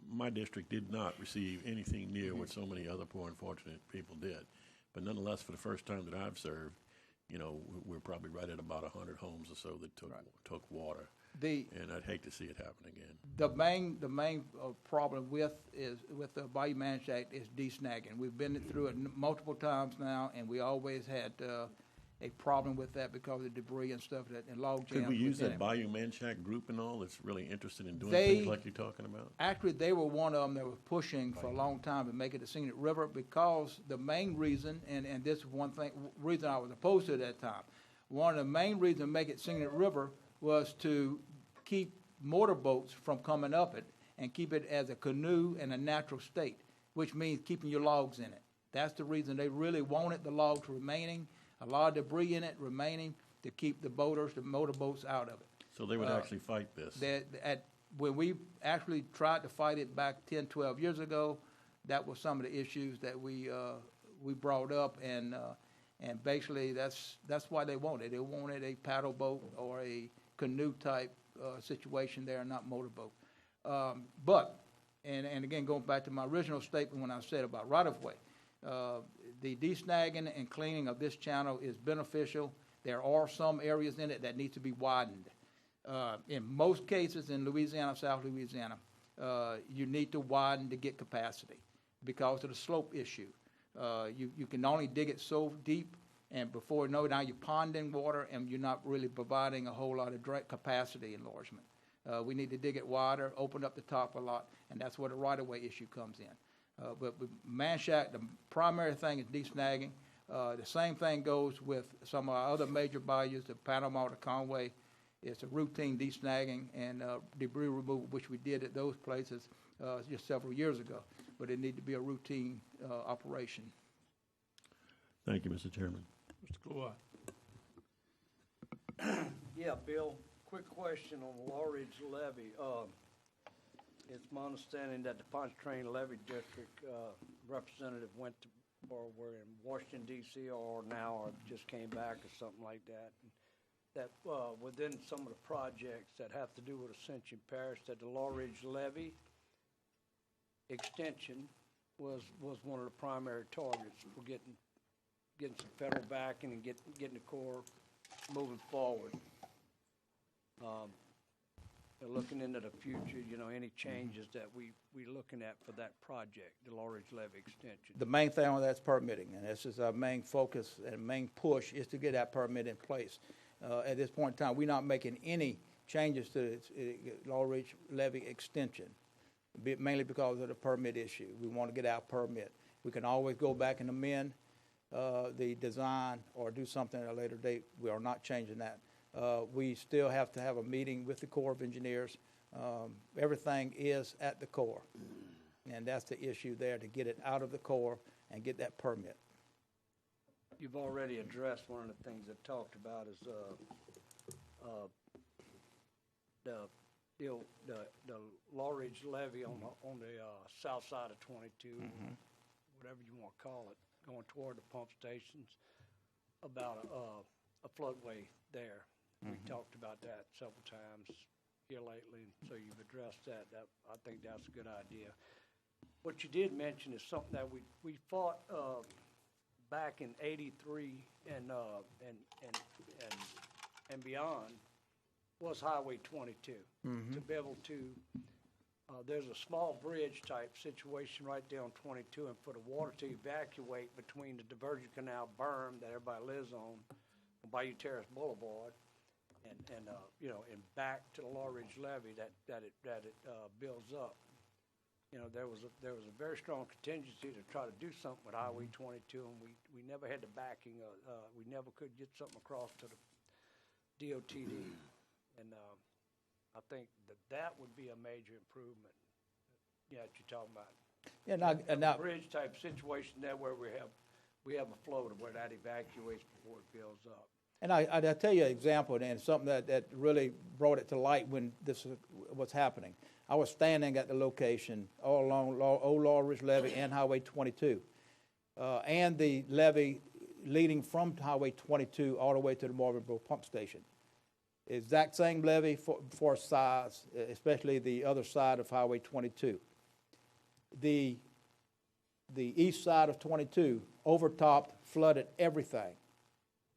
J: my district did not receive anything near what so many other poor unfortunate people did. But nonetheless, for the first time that I've served, we're probably right at about 100 homes or so that took water. And I'd hate to see it happen again.
G: The main problem with the Bayou Manchac is de-snagging. We've been through it multiple times now, and we always had a problem with that because of the debris and stuff and log jams.
J: Could we use
G: within
J: that
G: it.
J: Bayou Manchac group and all that's really interested in doing things like you're talking about?
G: Actually, they were one of them that were pushing for a long time to make it a scenic river, because the main reason, and this is one reason I was opposed to it at that time, one of the main reasons to make it scenic river was to keep motorboats from coming up it and keep it as a canoe in a natural state, which means keeping your logs in it. That's the reason they really wanted the logs remaining, a lot of debris in it remaining, to keep the motorboats out of it.
J: So they would actually fight this?
G: When we actually tried to fight it back 10, 12 years ago, that was some of the issues that we brought up, and basically that's why they wanted it. They wanted a paddle boat or a canoe type situation there, not motorboat. But again, going back to my original statement when I said about right-of-way, the de-snagging and cleaning of this channel is beneficial. There are some areas in it that need to be widened. In most cases in Louisiana, South Louisiana, you need to widen to get capacity because of the slope issue. You can only dig it so deep, and before you know it, now you're ponding water and you're not really providing a whole lot of direct capacity enlargement. We need to dig it wider, open up the top a lot, and that's where the right-of-way issue comes in. But with man shack, the primary thing is de-snagging. The same thing goes with some of our other major bayous, the Panama, the Conway. It's a routine de-snagging and debris removal, which we did at those places just several years ago. But it needs to be a routine operation.
J: Thank you, Mr. Chairman.
C: Mr. Kawhi.
F: Yeah, Bill, quick question on the Law Ridge levy. It's my understanding that the Pontchartrain Levy District representative went to, or were in Washington DC or now, or just came back or something like that. That within some of the projects that have to do with Ascension Parish, that the Law Ridge levy extension was one of the primary targets for getting some federal backing and getting the Corps moving forward. They're looking into the future, any changes that we looking at for that project, the Law Ridge levy extension.
G: The main thing on that's permitting, and this is our main focus and main push is to get that permit in place. At this point in time, we're not making any changes to the Law Ridge levy extension, mainly because of the permit issue. We want to get our permit. We can always go back and amend the design or do something at a later date. We are not changing that. We still have to have a meeting with the Corps of Engineers. Everything is at the Corps, and that's the issue there, to get it out of the Corps and get that permit.
F: You've already addressed one of the things that talked about is the Law Ridge levy on the south side of 22, whatever you want to call it, going toward the pump stations, about a floodway there. We talked about that several times here lately, so you've addressed that. I think that's a good idea. What you did mention is something that we fought back in '83 and beyond, was Highway 22. To be able to, there's a small bridge type situation right there on 22, and for the water to evacuate between the diversion canal berm that everybody lives on Bayou Terrace Boulevard, and back to the Law Ridge levee that it builds up. There was a very strong contingency to try to do something with Highway 22, and we never had the backing. We never could get something across to the DOTD, and I think that would be a major improvement. That you're talking about.
G: Yeah, now
F: bridge type situation there where we have a flow to where that evacuates before it builds up.
G: And I'll tell you an example, and something that really brought it to light when this was happening. I was standing at the location all along Old Law Ridge Levee and Highway 22, and the levee leading from Highway 22 all the way to the Marvinboro pump station. Exact same levee for size, especially the other side of Highway 22. The east side of 22 overtopped, flooded everything.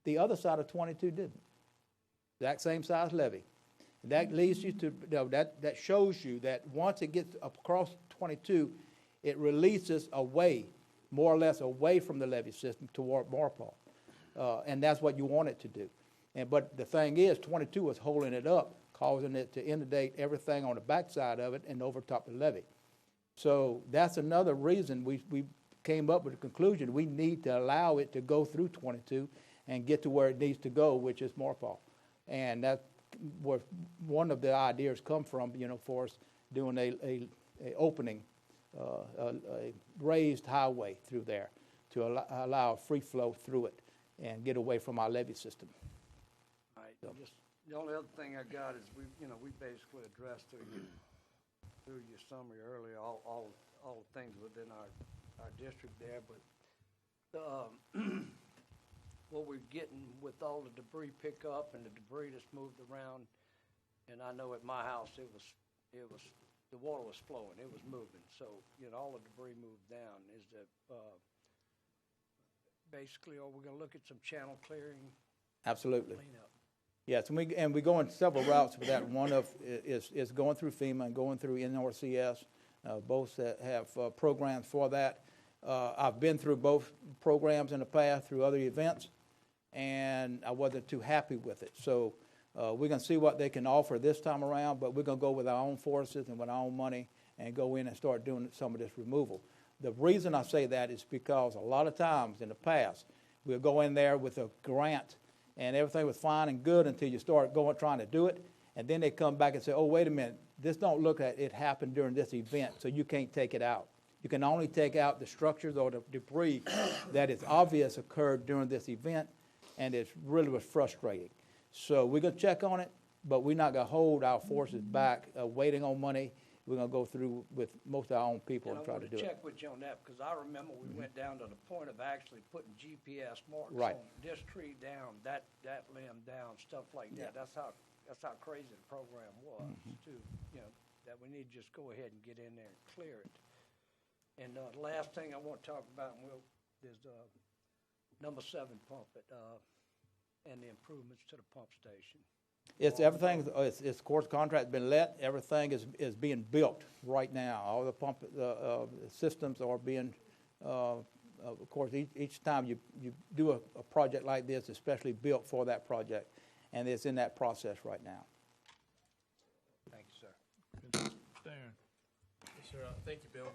G: The other side of 22 didn't. Exact same size levee. That leads you to, that shows you that once it gets across 22, it releases away, more or less away from the levee system toward Marpaw. And that's what you want it to do. But the thing is, 22 was holding it up, causing it to inundate everything on the backside of it and overtop the levee. So that's another reason we came up with the conclusion we need to allow it to go through 22 and get to where it needs to go, which is Marpaw. And that's where one of the ideas come from, for us doing a opening, a raised highway through there to allow free flow through it and get away from our levee system.
F: All right. So. Just the only other thing I got is we basically addressed through your summary earlier all the things within our district there, but what we're getting with all the debris pickup and the debris that's moved around, and I know at my house it was the water was flowing, it was moving, so all the debris moved down. Is that basically, are we going to look at some channel clearing?
G: Absolutely.
F: Cleanup?
G: Yes, and we go on several routes for that. One is going through FEMA and going through NRCS. Both have programs for that. I've been through both programs in the past through other events, and I wasn't too happy with it. So we're going to see what they can offer this time around, but we're going to go with our own forces and with our own money and go in and start doing some of this removal. The reason I say that is because a lot of times in the past, we'll go in there with a grant and everything was fine and good until you start trying to do it. And then they come back and say, oh, wait a minute, this don't look like it happened during this event, so you can't take it out. You can only take out the structures or the debris that is obvious occurred during this event, and it really was frustrating. So we're going to check on it, but we're not going to hold our forces back waiting on money. We're going to go through with most of our own people and try to do
F: I want to
G: it.
F: check with you on that, because I remember we went down to the point of actually putting GPS marks
G: Right.
F: on this tree down, that limb down, stuff like that. That's how crazy the program was, too, you know, that we need to just go ahead and get in there and clear it. And the last thing I want to talk about, is number 7 pump and the improvements to the pump station.
G: It's everything, it's of course, contract's been let, everything is being built right now. All the pump systems are being, of course, each time you do a project like this, especially built for that project, and it's in that process right now.
F: Thank you, sir.
C: Darren.
K: Yes, sir. Thank you, Bill.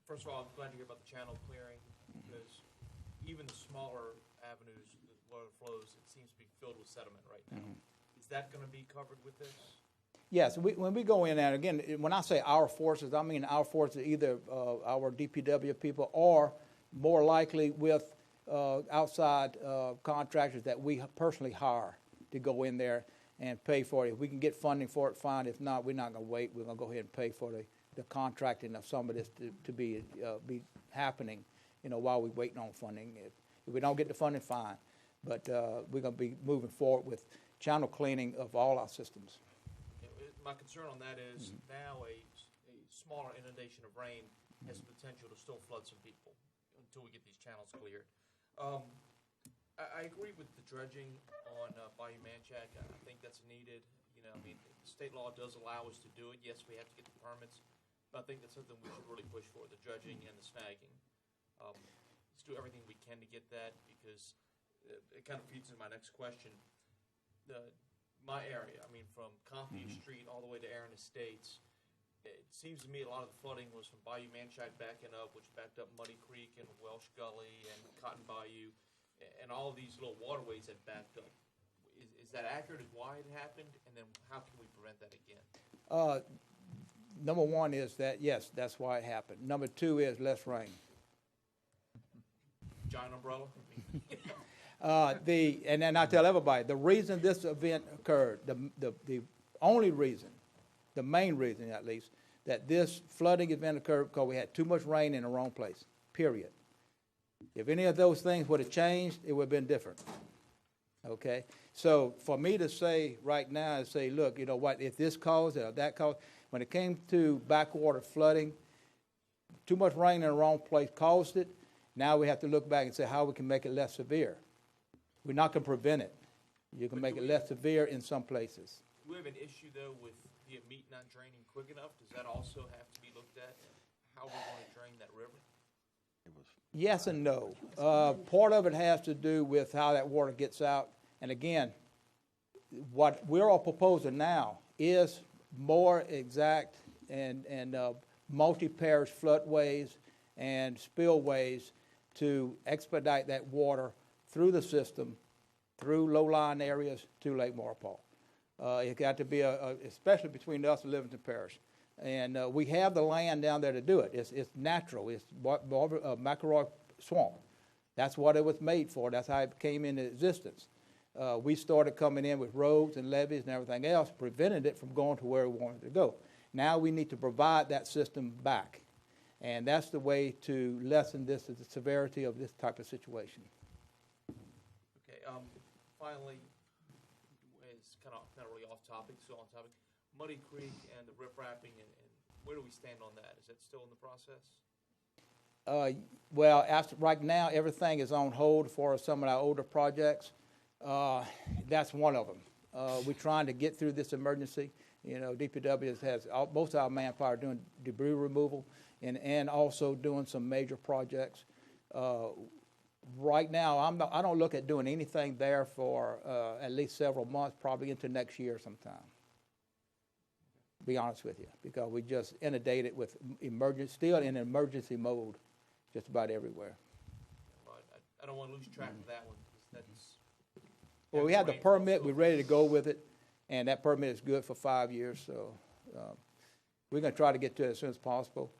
K: First of all, I'm glad to hear about the channel clearing, because even the smaller avenues, the water flows, it seems to be filled with sediment right now. Is that going to be covered with this?
G: Yes, when we go in there, again, when I say our forces, I mean our forces, either our DPW people or more likely with outside contractors that we personally hire to go in there and pay for it. If we can get funding for it, fine. If not, we're not going to wait. We're going to go ahead and pay for the contracting of some of this to be happening, while we're waiting on funding. If we don't get the funding, fine. But we're going to be moving forward with channel cleaning of all our systems.
K: My concern on that is now a smaller inundation of rain has the potential to still flood some people until we get these channels cleared. I agree with the dredging on Bayou Manchac. I think that's needed. The state law does allow us to do it. Yes, we have to get the permits, but I think that's something we should really push for, the dredging and the snagging. Let's do everything we can to get that, because it kind of feeds into my next question. My area, from Compton Street all the way to Aaron Estates, it seems to me a lot of the flooding was from Bayou Manchac backing up, which backed up Muddy Creek and Welsh Gully and Cotton Bayou, and all of these little waterways that backed up. Is that accurate as why it happened? And then how can we prevent that again?
G: Number one is that, yes, that's why it happened. Number two is less rain.
K: Giant umbrella?
G: And then I tell everybody, the reason this event occurred, the only reason, the main reason at least, that this flooding event occurred because we had too much rain in the wrong place, period. If any of those things would have changed, it would have been different. Okay? So for me to say right now and say, look, you know what, if this caused it or that caused, when it came to backwater flooding, too much rain in the wrong place caused it. Now we have to look back and say how we can make it less severe. We're not going to prevent it. You can make it less severe in some places.
K: Do we have an issue, though, with the meat not draining quick enough? Does that also have to be looked at? How we want to drain that river?
G: Yes and no. Part of it has to do with how that water gets out. And again, what we're all proposing now is more exact and multi-parish floodways and spillways to expedite that water through the system, through low-lying areas to Lake Maurepas. It got to be, especially between us and Livingston Parish. And we have the land down there to do it. It's natural. It's McElroy Swamp. That's what it was made for. That's how it came into existence. We started coming in with roads and levees and everything else, prevented it from going to where we wanted to go. Now we need to provide that system back. And that's the way to lessen the severity of this type of situation.
K: Okay, finally, it's kind of not really off topic, so on topic. Muddy Creek and the riprapping, and where do we stand on that? Is that still in the process?
G: Well, right now, everything is on hold for some of our older projects. That's one of them. We're trying to get through this emergency. DPW has most of our manpower doing debris removal and also doing some major projects. Right now, I don't look at doing anything there for at least several months, probably into next year sometime. be honest with you, because we just inundated with still in emergency mode just about everywhere.
K: But I don't want to lose track of that one, because that's.
G: Well, we had the permit, we're ready to go with it, and that permit is good for 5 years, so we're going to try to get to it as soon as possible,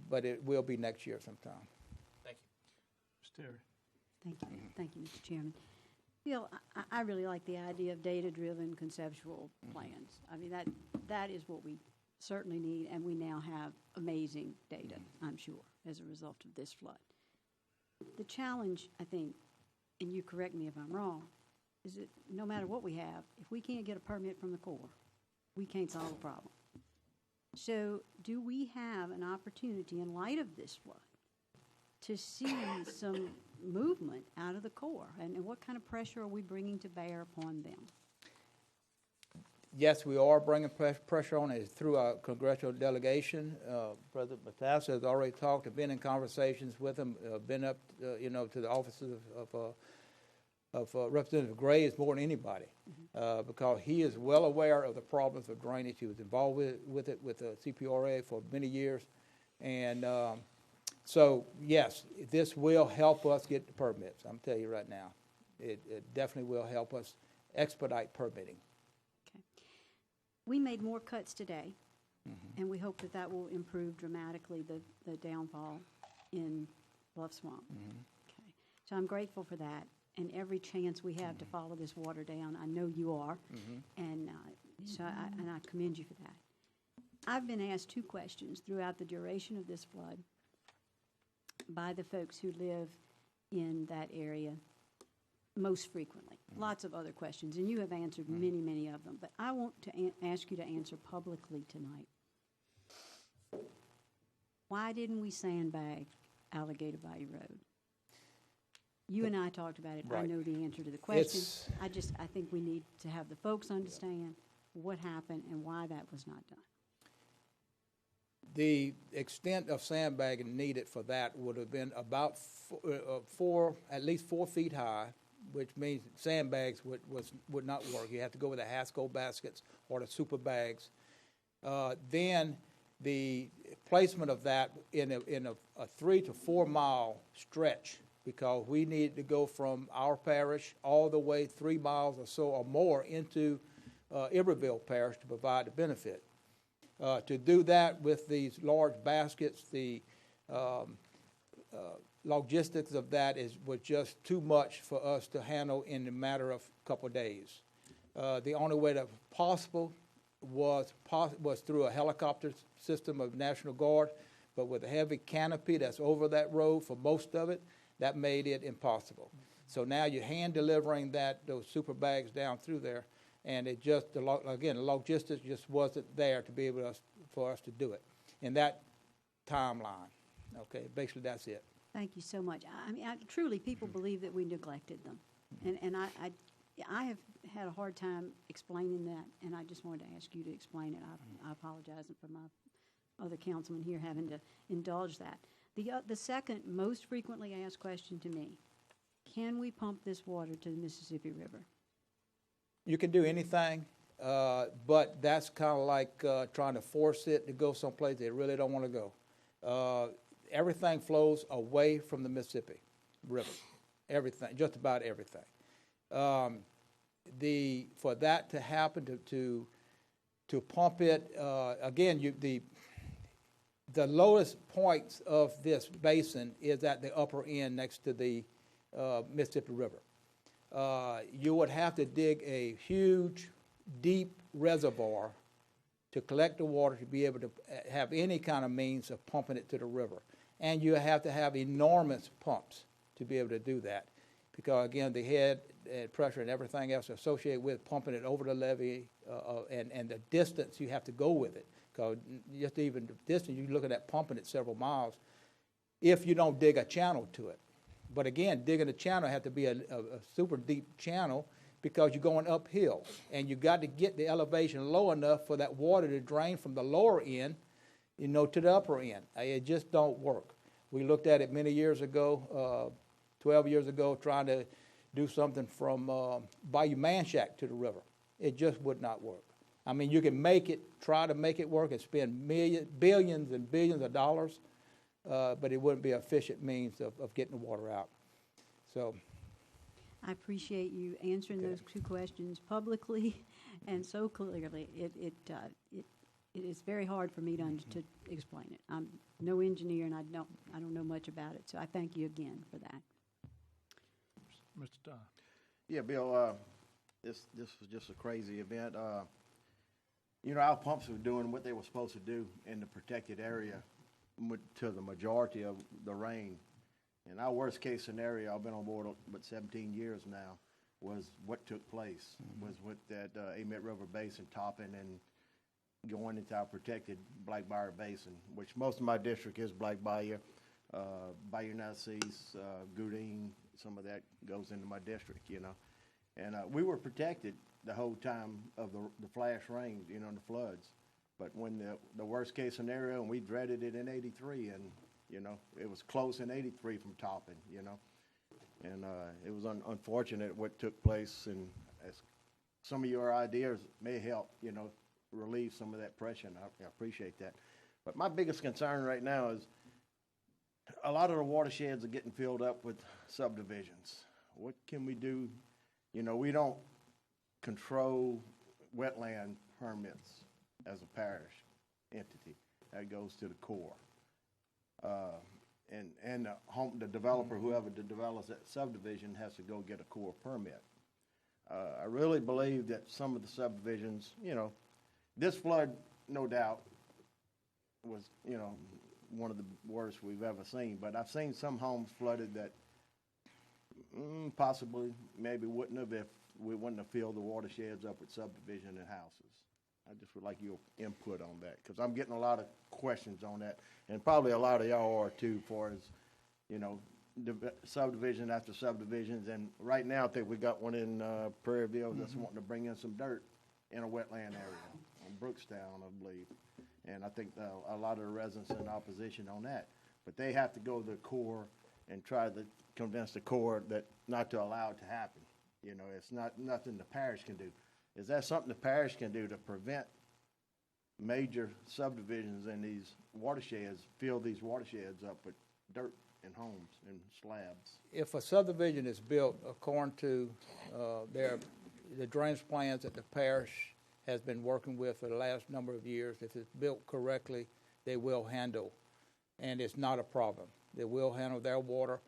G: but it will be next year sometime.
K: Thank you.
C: Ms. Terry.
D: Thank you, Mr. Chairman. Bill, I really like the idea of data-driven conceptual plans. I mean, that is what we certainly need, and we now have amazing data, I'm sure, as a result of this flood. The challenge, I think, and you correct me if I'm wrong, is that no matter what we have, if we can't get a permit from the Corps, we can't solve the problem. So do we have an opportunity in light of this flood to see some movement out of the Corps? And what kind of pressure are we bringing to bear upon them?
G: Yes, we are bringing pressure on it through our congressional delegation. President Matas has already talked, have been in conversations with him, been up, to the offices of Representative Gray is more than anybody, because he is well aware of the problems of drainage. He was involved with it with the CPRA for many years. And so, yes, this will help us get the permits. I'm telling you right now. It definitely will help us expedite permitting.
D: Okay. We made more cuts today, and we hope that that will improve dramatically the downfall in Bluff Swamp. Okay. So I'm grateful for that. And every chance we have to follow this water down, I know you are, and so I commend you for that. I've been asked 2 questions throughout the duration of this flood by the folks who live in that area most frequently. Lots of other questions, and you have answered many, many of them, but I want to ask you to answer publicly tonight. Why didn't we sandbag Alligator Bayou Road? You and I talked about it.
G: Right.
D: I know the answer to the question. I think we need to have the folks understand what happened and why that was not done.
G: The extent of sandbagging needed for that would have been about at least 4 feet high, which means sandbags would not work. You have to go with the Haskell baskets or the super bags. Then the placement of that in a 3 to 4 mile stretch, because we needed to go from our parish all the way 3 miles or so or more into Iberville Parish to provide the benefit. To do that with these large baskets, the logistics of that was just too much for us to handle in a matter of a couple of days. The only way that was possible was through a helicopter system of National Guard, but with a heavy canopy that's over that road for most of it, that made it impossible. So now you're hand delivering those super bags down through there, and it just, the logistics just wasn't there to be able for us to do it in that timeline. Okay, basically that's it.
D: Thank you so much. I mean, truly, people believe that we neglected them, and I have had a hard time explaining that, and I just wanted to ask you to explain it. I apologize for my other councilman here having to indulge that. The second most frequently asked question to me: can we pump this water to the Mississippi River?
G: You can do anything, but that's kind of like trying to force it to go someplace they really don't want to go. Everything flows away from the Mississippi River. Everything, just about everything. For that to happen, to pump it again, the lowest points of this basin is at the upper end next to the Mississippi River. You would have to dig a huge, deep reservoir to collect the water to be able to have any kind of means of pumping it to the river. And you have to have enormous pumps to be able to do that, because, again, the head pressure and everything else associated with pumping it over the levee and the distance you have to go with it. Because just even the distance, you're looking at pumping it several miles if you don't dig a channel to it. But again, digging a channel has to be a super deep channel, because you're going uphill, and you got to get the elevation low enough for that water to drain from the lower end, to the upper end. It just don't work. We looked at it many years ago, 12 years ago, trying to do something from Bayou Manchac to the river. It just would not work. I mean, you can try to make it work and spend billions and billions of dollars, but it wouldn't be an efficient means of getting the water out. So,
D: I appreciate you answering those two questions publicly and so clearly. It is very hard for me to explain it. I'm no engineer and I don't know much about it, so I thank you again for that.
C: Mr. Ty.
E: Yeah, Bill, this was just a crazy event. You know, our pumps were doing what they were supposed to do in the protected area to the majority of the rain. And our worst case scenario, I've been on board about 17 years now, was what took place, was with that Amite River Basin topping and going into our protected Black Bayou Basin, which most of my district is Black Bayou, Bayou Narcisse, Goudin, some of that goes into my district, you know. And we were protected the whole time of the flash rains, you know, and the floods. But when the worst case scenario, and we dreaded it in '83, and, you know, it was close in '83 from topping, you know. And it was unfortunate what took place, and as some of your ideas may help, you know, relieve some of that pressure, and I appreciate that. But my biggest concern right now is a lot of the watersheds are getting filled up with subdivisions. What can we do? You know, we don't control wetland permits as a parish entity. That goes to the Corps. And the developer, whoever develops that subdivision, has to go get a Corps permit. I really believe that some of the subdivisions, you know, this flood, no doubt, was, you know, one of the worst we've ever seen. But I've seen some homes flooded that possibly maybe wouldn't have if we wouldn't have filled the watersheds up with subdivision and houses. I just would like your input on that, because I'm getting a lot of questions on that, and probably a lot of y'all are too, for as, you know, subdivision after subdivisions. And right now, I think we got one in Prairieville that's wanting to bring in some dirt in a wetland area on Brookstown, I believe. And I think a lot of the residents are in opposition on that. But they have to go to the Corps and try to convince the Corps that not to allow it to happen. You know, it's not nothing the parish can do. Is that something the parish can do to prevent major subdivisions in these watersheds, fill these watersheds up with dirt and homes and slabs?
G: if a subdivision is built according to the drainage plans that the parish has been working with for the last number of years, if it's built correctly, they will handle, and it's not a problem. They will handle their water,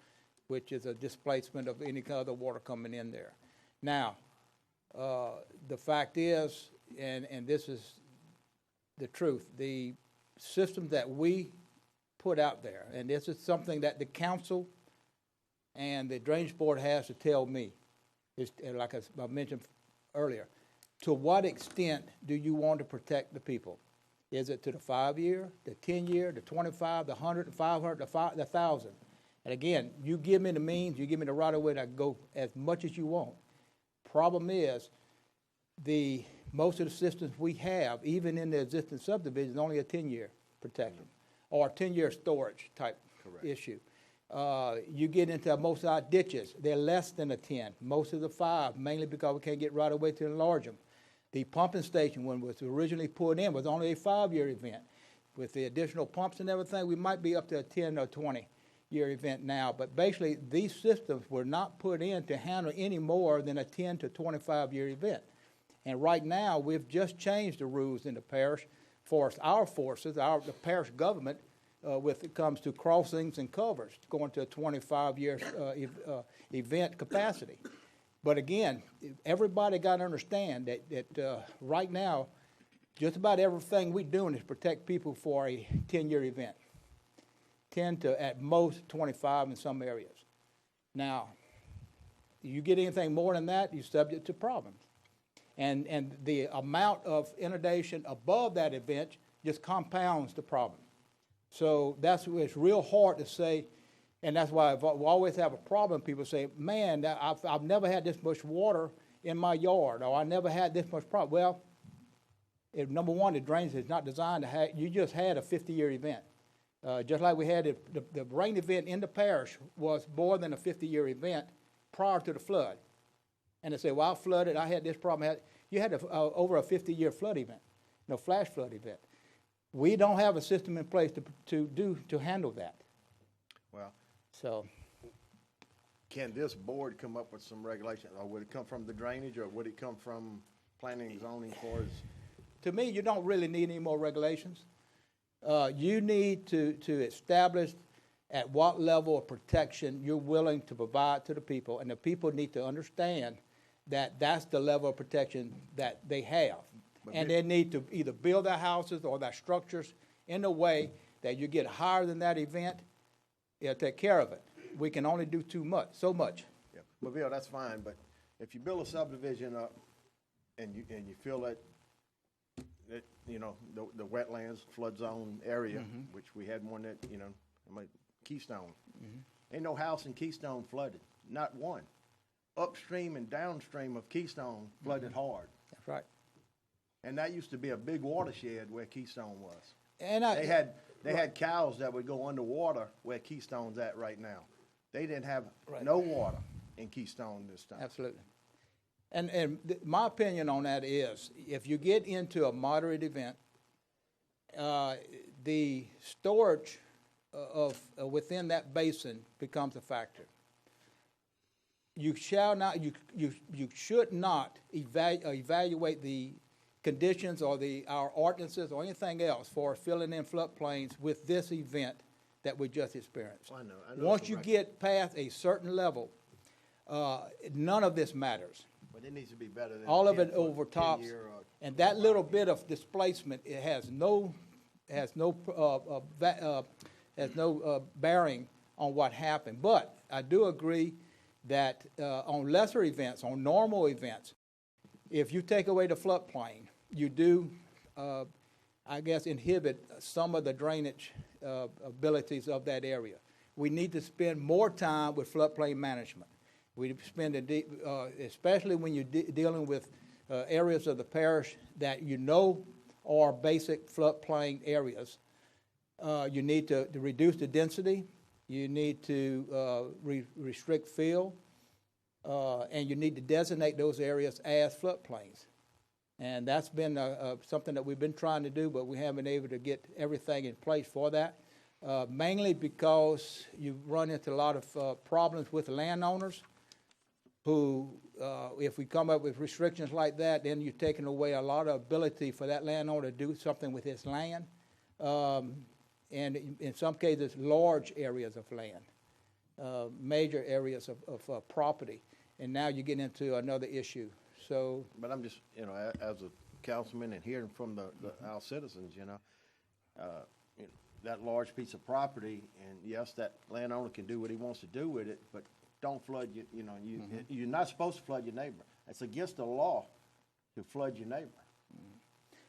G: which is a displacement of any other water coming in there. Now, the fact is, and this is the truth, the system that we put out there, and this is something that the council and the drainage board has to tell me, is, like I mentioned earlier, to what extent do you want to protect the people? Is it to the 5-year, the 10-year, the 25, the 100, the 500, the 1,000? And again, you give me the means, you give me the right of way to go as much as you want. Problem is, most of the systems we have, even in the existing subdivisions, only a 10-year protection or a 10-year storage type issue. You get into most of our ditches, they're less than a 10. Most of the 5, mainly because we can't get right of way to enlarge them. The pumping station, when it was originally put in, was only a 5-year event. With the additional pumps and everything, we might be up to a 10 or 20-year event now. But basically, these systems were not put in to handle any more than a 10 to 25-year event. And right now, we've just changed the rules in the parish for our forces, the parish government, when it comes to crossings and covers, going to a 25-year event capacity. But again, everybody got to understand that right now, just about everything we're doing is protect people for a 10-year event, 10 to at most 25 in some areas. Now, you get anything more than that, you're subject to problems. And the amount of inundation above that event just compounds the problem. So it's real hard to say, and that's why we always have a problem. People say, man, I've never had this much water in my yard, or I never had this much problem. Well, number one, the drainage is not designed to have, you just had a 50-year event. Just like we had the rain event in the parish was more than a 50-year event prior to the flood. And they say, well, I flooded, I had this problem. You had over a 50-year flood event, flash flood event. We don't have a system in place to handle that.
E: Well,
G: So,
E: can this board come up with some regulations, or would it come from the drainage, or would it come from planning and zoning for us?
G: to me, you don't really need any more regulations. You need to establish at what level of protection you're willing to provide to the people, and the people need to understand that that's the level of protection that they have. And they need to either build their houses or their structures in a way that you get higher than that event, it'll take care of it. We can only do so much.
E: Yeah, well, Bill, that's fine, but if you build a subdivision up and you feel that, the wetlands, flood zone area, which we had one that, Keystone, ain't no house in Keystone flooded, not one. Upstream and downstream of Keystone flooded hard.
G: That's right.
E: And that used to be a big watershed where Keystone was.
G: And
E: They had cows that would go underwater where Keystone's at right now. They didn't have no water in Keystone this time.
G: Absolutely. And my opinion on that is, if you get into a moderate event, the storage of within that basin becomes a factor. You shall not, you should not evaluate the conditions or our ordinances or anything else for filling in floodplains with this event that we just experienced.
E: I know.
G: Once you get past a certain level, none of this matters.
E: But it needs to be better than
G: All of it
E: 10 foot,
G: overtops,
E: 10-year,
G: and that little bit of displacement, it has no bearing on what happened. But I do agree that on lesser events, on normal events, if you take away the floodplain, you do, I guess, inhibit some of the drainage abilities of that area. We need to spend more time with floodplain management. We spend, especially when you're dealing with areas of the parish that are basic floodplain areas. You need to reduce the density. You need to restrict fill, and you need to designate those areas as floodplains. And that's been something that we've been trying to do, but we haven't been able to get everything in place for that, mainly because you run into a lot of problems with landowners who, if we come up with restrictions like that, then you're taking away a lot of ability for that landowner to do something with his land. And in some cases, large areas of land, major areas of property. And now you get into another issue. So,
E: but I'm just, as a councilman and hearing from our citizens, that large piece of property, and yes, that landowner can do what he wants to do with it, but don't flood you're not supposed to flood your neighbor. It's against the law to flood your neighbor,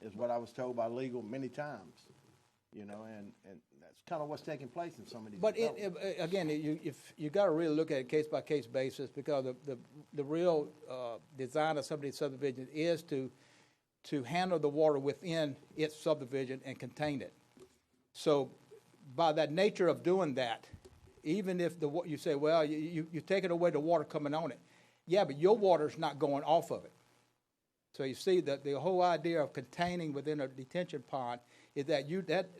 E: is what I was told by legal many times, and that's kind of what's taking place in some of these.
G: But again, you got to really look at it case by case basis, because the real design of some of these subdivisions is to handle the water within its subdivision and contain it. So by that nature of doing that, even if you say, well, you're taking away the water coming on it. Yeah, but your water's not going off of it. So you see that the whole idea of containing within a detention pond is that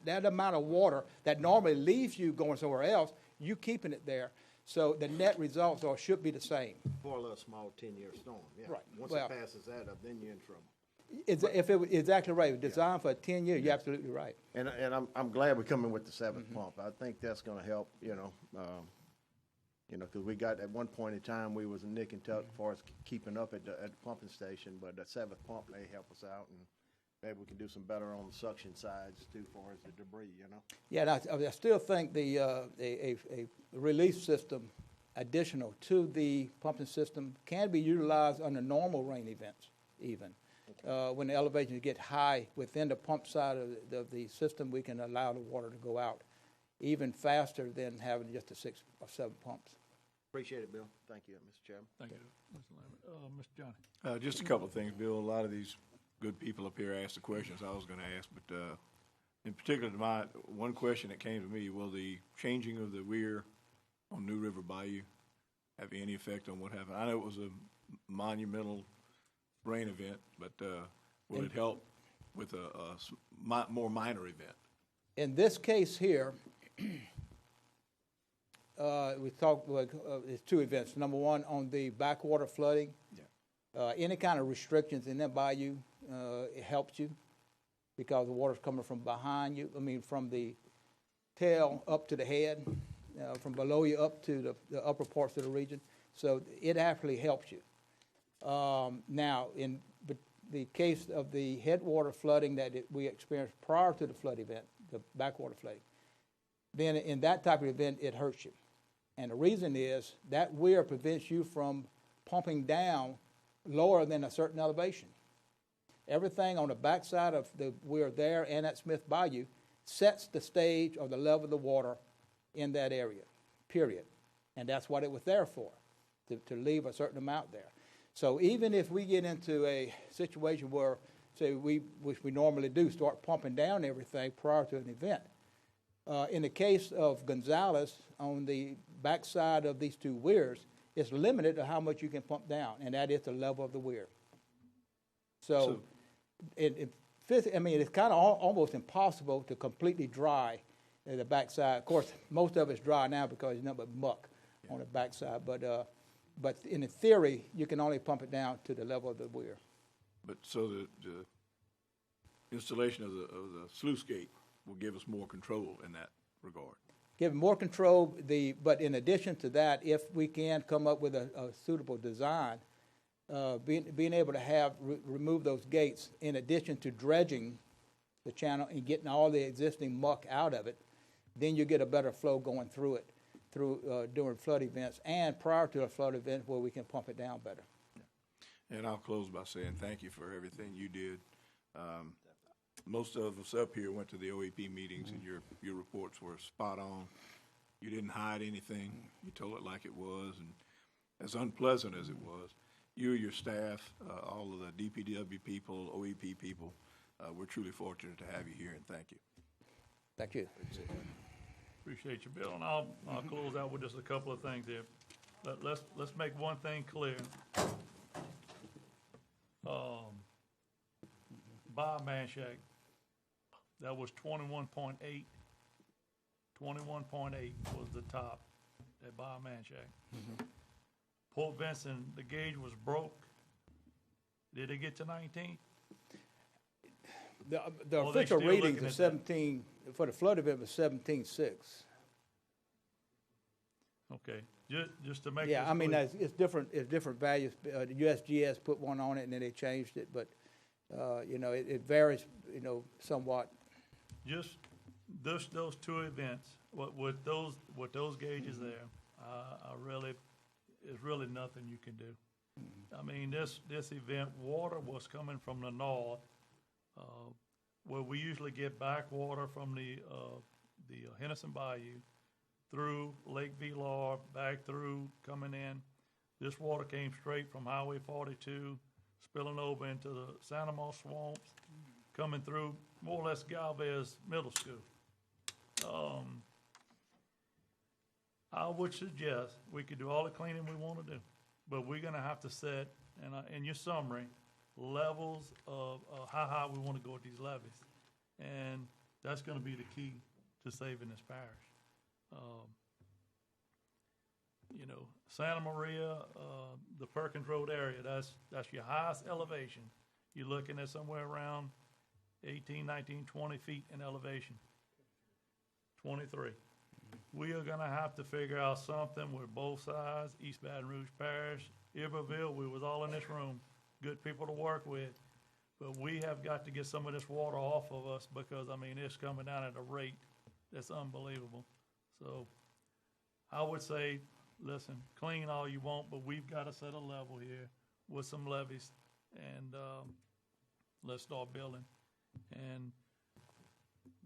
G: that amount of water that normally leaves you going somewhere else, you keeping it there. So the net results should be the same.
E: For a little small 10-year storm, yeah.
G: Right.
E: Once it passes that up, then you're in trouble.
G: If it was exactly right, designed for 10 years, you're absolutely right.
E: And I'm glad we're coming with the 7th pump. I think that's going to help. Because we got at one point in time we was a nick and tuck for us keeping up at the pumping station, but the 7th pump may help us out, and maybe we can do some better on the suction sides too, for as the debris.
G: Yeah, and I still think a relief system additional to the pumping system can be utilized under normal rain events, even. When the elevations get high within the pump side of the system, we can allow the water to go out even faster than having just the 6 or 7 pumps.
E: Appreciate it, Bill. Thank you, Mr. Chairman.
C: Thank you, Mr. Lambert. Mr. Johnny.
L: Just a couple of things, Bill. A lot of these good people up here asked the questions I was going to ask, but in particular, one question that came to me: will the changing of the weir on New River Bayou have any effect on what happened? I know it was a monumental rain event, but will it help with a more minor event?
G: In this case here, we talked, there's two events. Number one, on the backwater flooding, any kind of restrictions in that bayou, it helps you because the water's coming from behind you, from the tail up to the head, from below you up to the upper parts of the region. So it actually helps you. Now, in the case of the headwater flooding that we experienced prior to the flood event, the backwater flooding, then in that type of event, it hurts you. And the reason is that weir prevents you from pumping down lower than a certain elevation. Everything on the backside of the weir there and at Smith Bayou sets the stage or the level of the water in that area, period. And that's what it was there for, to leave a certain amount there. So even if we get into a situation where, say, which we normally do, start pumping down everything prior to an event, in the case of Gonzales, on the backside of these two weirs, it's limited to how much you can pump down, and that is the level of the weir. So it's kind of almost impossible to completely dry the backside. Of course, most of it's dry now because it's nothing but muck on the backside. But in theory, you can only pump it down to the level of the weir.
L: But so the installation of the sluice gate will give us more control in that regard.
G: Give more control. But in addition to that, if we can come up with a suitable design, being able to remove those gates in addition to dredging the channel and getting all the existing muck out of it, then you get a better flow going through it during flood events and prior to a flood event where we can pump it down better.
L: And I'll close by saying thank you for everything you did. Most of us up here went to the OEP meetings, and your reports were spot on. You didn't hide anything. You told it like it was, and as unpleasant as it was, you, your staff, all of the DPW people, OEP people, we're truly fortunate to have you here, and thank you.
G: Thank you.
C: Appreciate you, Bill. And I'll close out with just a couple of things here. Let's make one thing clear. Bioman shack, that was 21.8. 21.8 was the top at Bioman shack. Port Vincent, the gauge was broke. Did it get to 19?
G: The official readings of 17 for the flood event was 17.6.
C: Okay, just to make
G: yeah,
C: this
G: I mean
C: clear.
G: it's different. It's different values. The USGS put one on it, and then they changed it. But it varies. Somewhat.
C: Just those two events. With those gauges there, there's really nothing you can do. I mean, this event, water was coming from the north, where we usually get backwater from the Henderson Bayou through Lake Velar, back through, coming in. This water came straight from Highway 42, spilling over into the Santa Moss swamps, coming through more or less Galvez Middle School. I would suggest we could do all the cleaning we want to do, but we're going to have to set, in your summary, levels of how high we want to go with these levees. And that's going to be the key to saving this parish. Santa Maria, the Perkins Road area, that's your highest elevation. You're looking at somewhere around 18, 19, 20 feet in elevation. 23. We are going to have to figure out something with both sides, East Baton Rouge Parish, Iberville. We was all in this room, good people to work with. But we have got to get some of this water off of us because, it's coming down at a rate that's unbelievable. So I would say, listen, clean all you want, but we've got to set a level here with some levees, and let's start building. And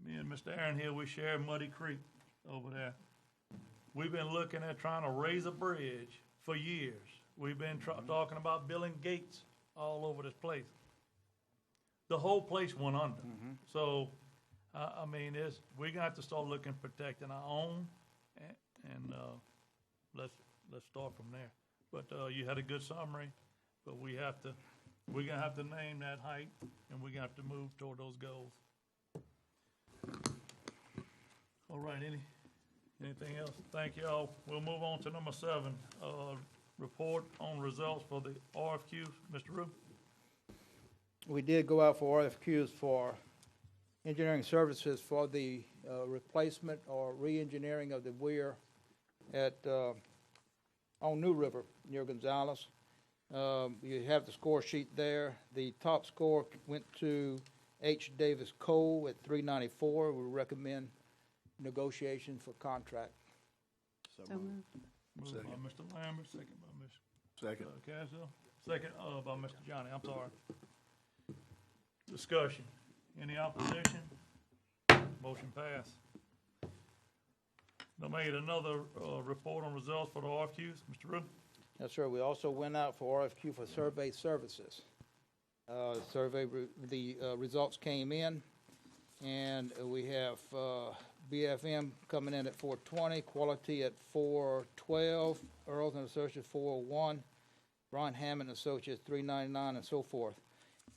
C: me and Mr. Aaron here, we share Muddy Creek over there. We've been looking at trying to raise a bridge for years. We've been talking about building gates all over this place. The whole place went under. So, we're going to have to start looking at protecting our own, and let's start from there. But you had a good summary, but we have to we're gonna have to name that height, and we're gonna have to move toward those goals. All right, anything else? Thank you all. We'll move on to number 7, report on results for the RFQ. Mr. Rue?
G: We did go out for RFQs for engineering services for the replacement or re-engineering of the weir at, on New River near Gonzales. You have the score sheet there. The top score went to H. Davis Cole at 394. We recommend negotiation for contract.
D: So moved.
C: Moved by
L: Second.
C: Mr. Lambert, second by Ms.
L: Second.
C: Caswell, second by Mr. Johnny, I'm sorry. Discussion. Any opposition? Motion passed. Number 8, another report on results for the RFQs. Mr. Rue?
G: Yes, sir. We also went out for RFQ for survey services. The results came in, and we have BFM coming in at 420, Quality at 412, Earls and Associates 401, Brian Hammond Associates 399, and so forth.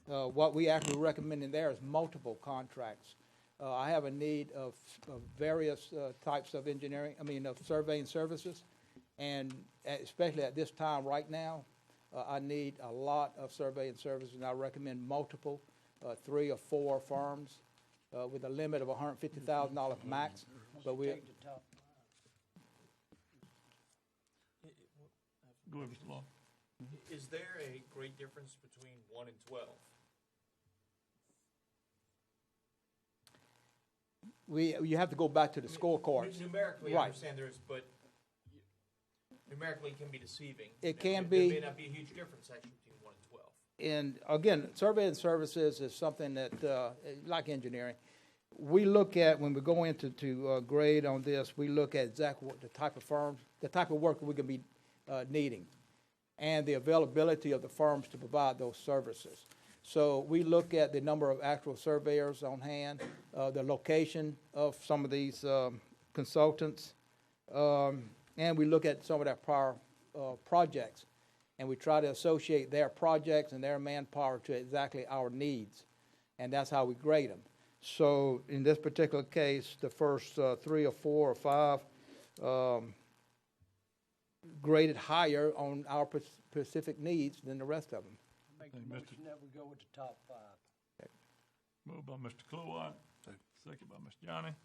G: What we actually recommending there is multiple contracts. I have a need of various types of of surveying services, and especially at this time right now, I need a lot of surveying services, and I recommend multiple, 3 or 4 firms with a limit of $150,000 max. But we,
C: Go ahead, Mr. Law.
K: Is there a great difference between 1 and 12?
G: you have to go back to the scorecards.
K: Numerically, I
G: Right.
K: understand there is, but numerically it can be deceiving.
G: It can
K: There
G: be.
K: may not be a huge difference actually between 1 and 12.
G: And again, surveying services is something that, like engineering, we look at when we go into grade on this, we look at exactly what the type of firms, the type of work we're going to be needing, and the availability of the firms to provide those services. So we look at the number of actual surveyors on hand, the location of some of these consultants, and we look at some of their prior projects, and we try to associate their projects and their manpower to exactly our needs, and that's how we grade them. So in this particular case, the first 3 or 4 or 5 graded higher on our specific needs than the rest of them.
F: Make the motion that we go with the top 5.
C: Moved by Mr. Cluett, second by Mr. Johnny.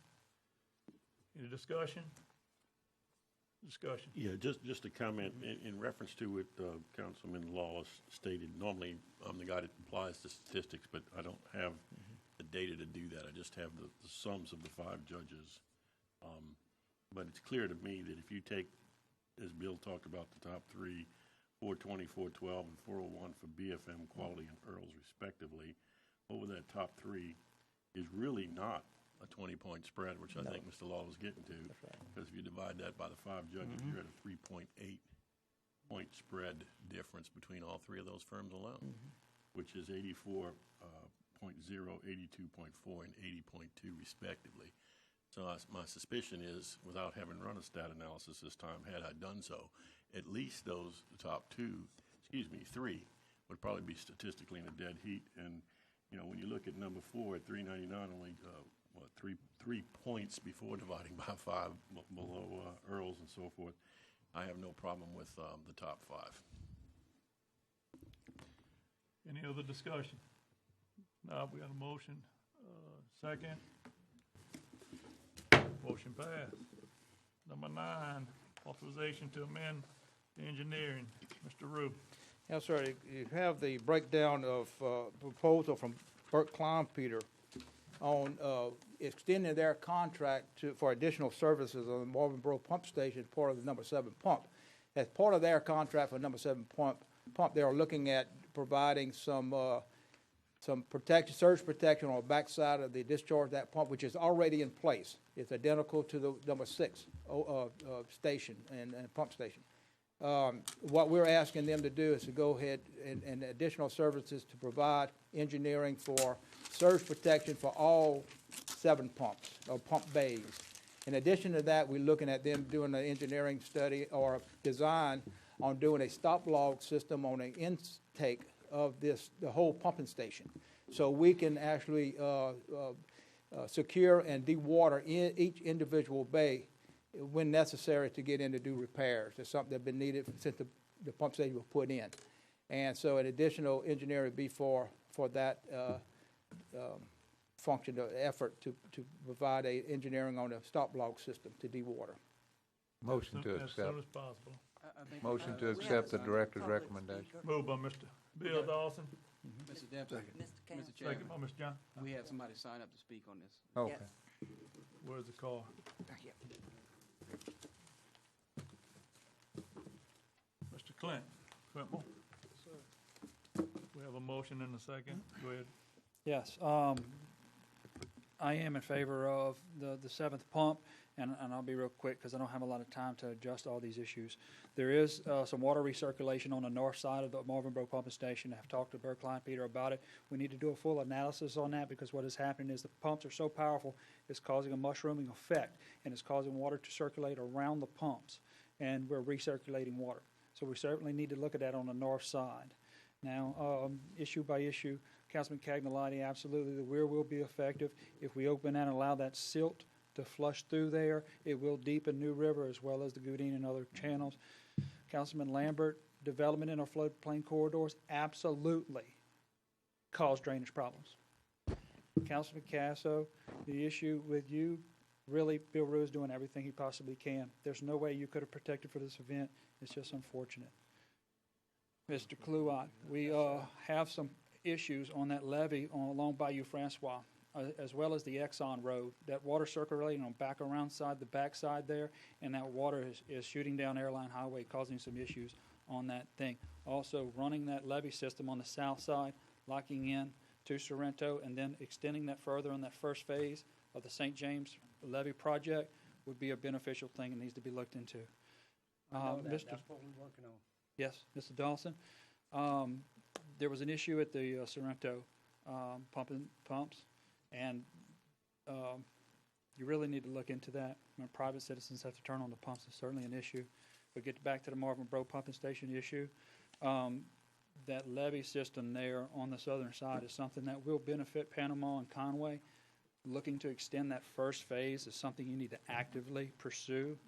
C: Any discussion? Discussion.
J: Yeah, just a comment in reference to what Councilman Lawless stated. Normally, I'm the guy that applies the statistics, but I don't have the data to do that. I just have the sums of the 5 judges. But it's clear to me that if you take, as Bill talked about, the top 3, 420, 412, and 401 for BFM, Quality, and Earls respectively, over that top 3 is really not a 20-point spread, which I think Mr. Law was getting to. Because if you divide that by the 5 judges, you're at a 3.8-point spread difference between all 3 of those firms alone, which is 84.0, 82.4, and 80.2 respectively. So my suspicion is, without having run a stat analysis this time, had I done so, at least those top 3 would probably be statistically in a dead heat. And, you know, when you look at number 4 at 399, only, three points before dividing by 5 below Earls and so forth, I have no problem with the top 5.
C: Any other discussion? No, we got a motion. Second. Motion passed. Number 9, authorization to amend the engineering. Mr. Rue.
G: Yes, sir. You have the breakdown of proposal from Burke Klein Peter on extending their contract for additional services on the Marvinboro Pump Station, part of the number 7 pump. As part of their contract for number 7 pump, they are looking at providing some protection, surge protection on the backside of the discharge of that pump, which is already in place. It's identical to the number 6 station and pump station. What we're asking them to do is to go ahead and additional services to provide engineering for surge protection for all 7 pumps or pump bays. In addition to that, we're looking at them doing an engineering study or design on doing a stop log system on an intake of this, the whole pumping station. So we can actually secure and dewater in each individual bay when necessary to get in to do repairs. It's something that's been needed since the pump station was put in. And so an additional engineering would be for that function, the effort to provide a engineering on the stop block system to dewater.
H: Motion to
C: As
H: accept.
C: soon as possible.
H: Motion to accept the director's recommendation.
C: Moved by Mr. Bill Dawson,
M: Mr. Dempsey, Mr.
C: second
M: Chairman,
C: by Mr. John.
M: we have somebody sign up to speak on this.
H: Okay.
C: Where's the car? Mr. Clint, Clintmore. We have a motion and a second. Go ahead.
B: Yes, I am in favor of the seventh pump, and I'll be real quick because I don't have a lot of time to adjust all these issues. There is some water recirculation on the north side of the Marvin Brook Pumping Station. I've talked to Burke Klein Peter about it. We need to do a full analysis on that because what is happening is the pumps are so powerful, it's causing a mushrooming effect, and it's causing water to circulate around the pumps, and we're recirculating water. So we certainly need to look at that on the north side. Now, issue by issue, Councilman Cagnolati, absolutely, the weir will be effective. If we open that and allow that silt to flush through there, it will deepen New River as well as the Goodine and other channels. Councilman Lambert, development in our floodplain corridors absolutely cause drainage problems. Councilman Casso, the issue with you, really, Bill Rue is doing everything he possibly can. There's no way you could have protected for this event. It's just unfortunate. Mr. Kluot, we have some issues on that levee along Bayou Francois, as well as the Exxon Road. That water circulating on back around side, the backside there, and that water is shooting down Airline Highway, causing some issues on that thing. Also, running that levee system on the south side, locking in to Sorrento, and then extending that further on that first phase of the St. James levee project would be a beneficial thing and needs to be looked into.
F: That's what we're working on.
B: Yes, Mr. Dawson. There was an issue at the Sorrento pumps, and you really need to look into that. When private citizens have to turn on the pumps, it's certainly an issue. But get back to the Marvin Brook pumping station issue. That levee system there on the southern side is something that will benefit Panama and Conway. Looking to extend that first phase is something you need to actively pursue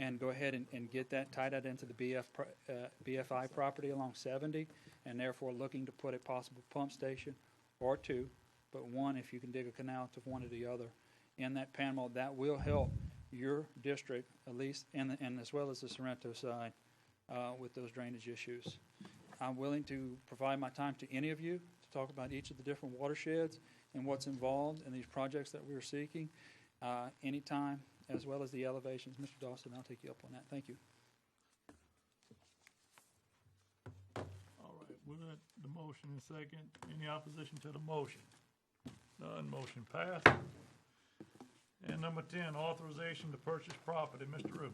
B: and go ahead and get that, tie that into the BFI property along 70, and therefore looking to put a possible pump station or two, but one if you can dig a canal to one or the other in that Panama. That will help your district, at least, and as well as the Sorrento side with those drainage issues. I'm willing to provide my time to any of you to talk about each of the different watersheds and what's involved in these projects that we're seeking anytime, as well as the elevations. Mr. Dawson, I'll take you up on that. Thank you.
C: All right, with that, the motion is second. Any opposition to the motion? None, motion passed. And number 10, authorization to purchase property. Mr. Rue.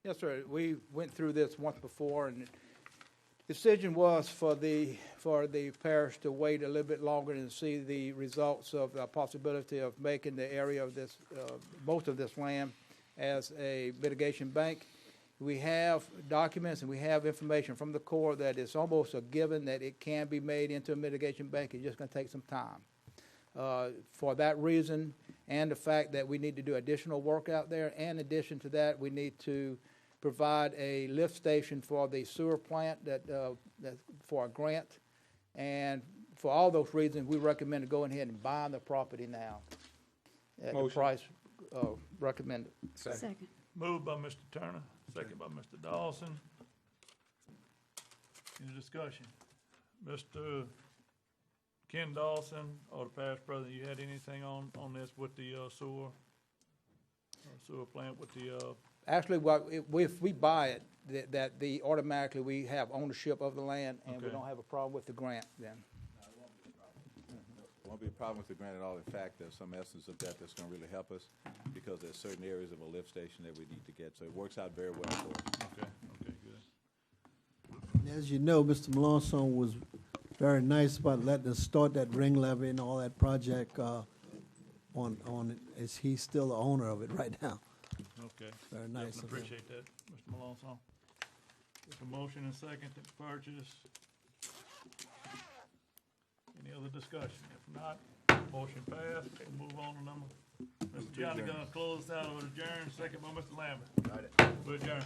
G: Yes, sir. We went through this once before, and the decision was for the parish to wait a little bit longer and see the results of the possibility of making the area of this, most of this land as a mitigation bank. We have documents and we have information from the Corps that it's almost a given that it can be made into a mitigation bank. It's just going to take some time. For that reason, and the fact that we need to do additional work out there, and in addition to that, we need to provide a lift station for the sewer plant that for a grant. And for all those reasons, we recommend to go ahead and buy the property now at the price recommended.
D: Second.
C: Moved by Mr. Turner, second by Mr. Dawson. Any discussion? Mr. Ken Dawson, or the parish president, you had anything on this with the sewer plant with the
G: Actually, if we buy it, that automatically we have ownership of the land, and we
C: Okay.
G: don't have a problem with the grant then.
L: Won't be a problem with the grant at all. In fact, there's some essence of that that's going to really help us because there's certain areas of a lift station that we need to get. So it works out very well for us.
C: Okay, good.
N: As you know, Mr. Melanson was very nice about letting us start that ring levy and all that project on it, as he's still the owner of it right now.
C: Okay.
N: Very nice
C: Definitely
N: of him.
C: appreciate that, Mr. Malonzo. With a motion and second to purchase Any other discussion? If not, motion passed. We'll move on to number. Mr. Johnny gonna close out or adjourn, second by Mr. Lambert. We're adjourned.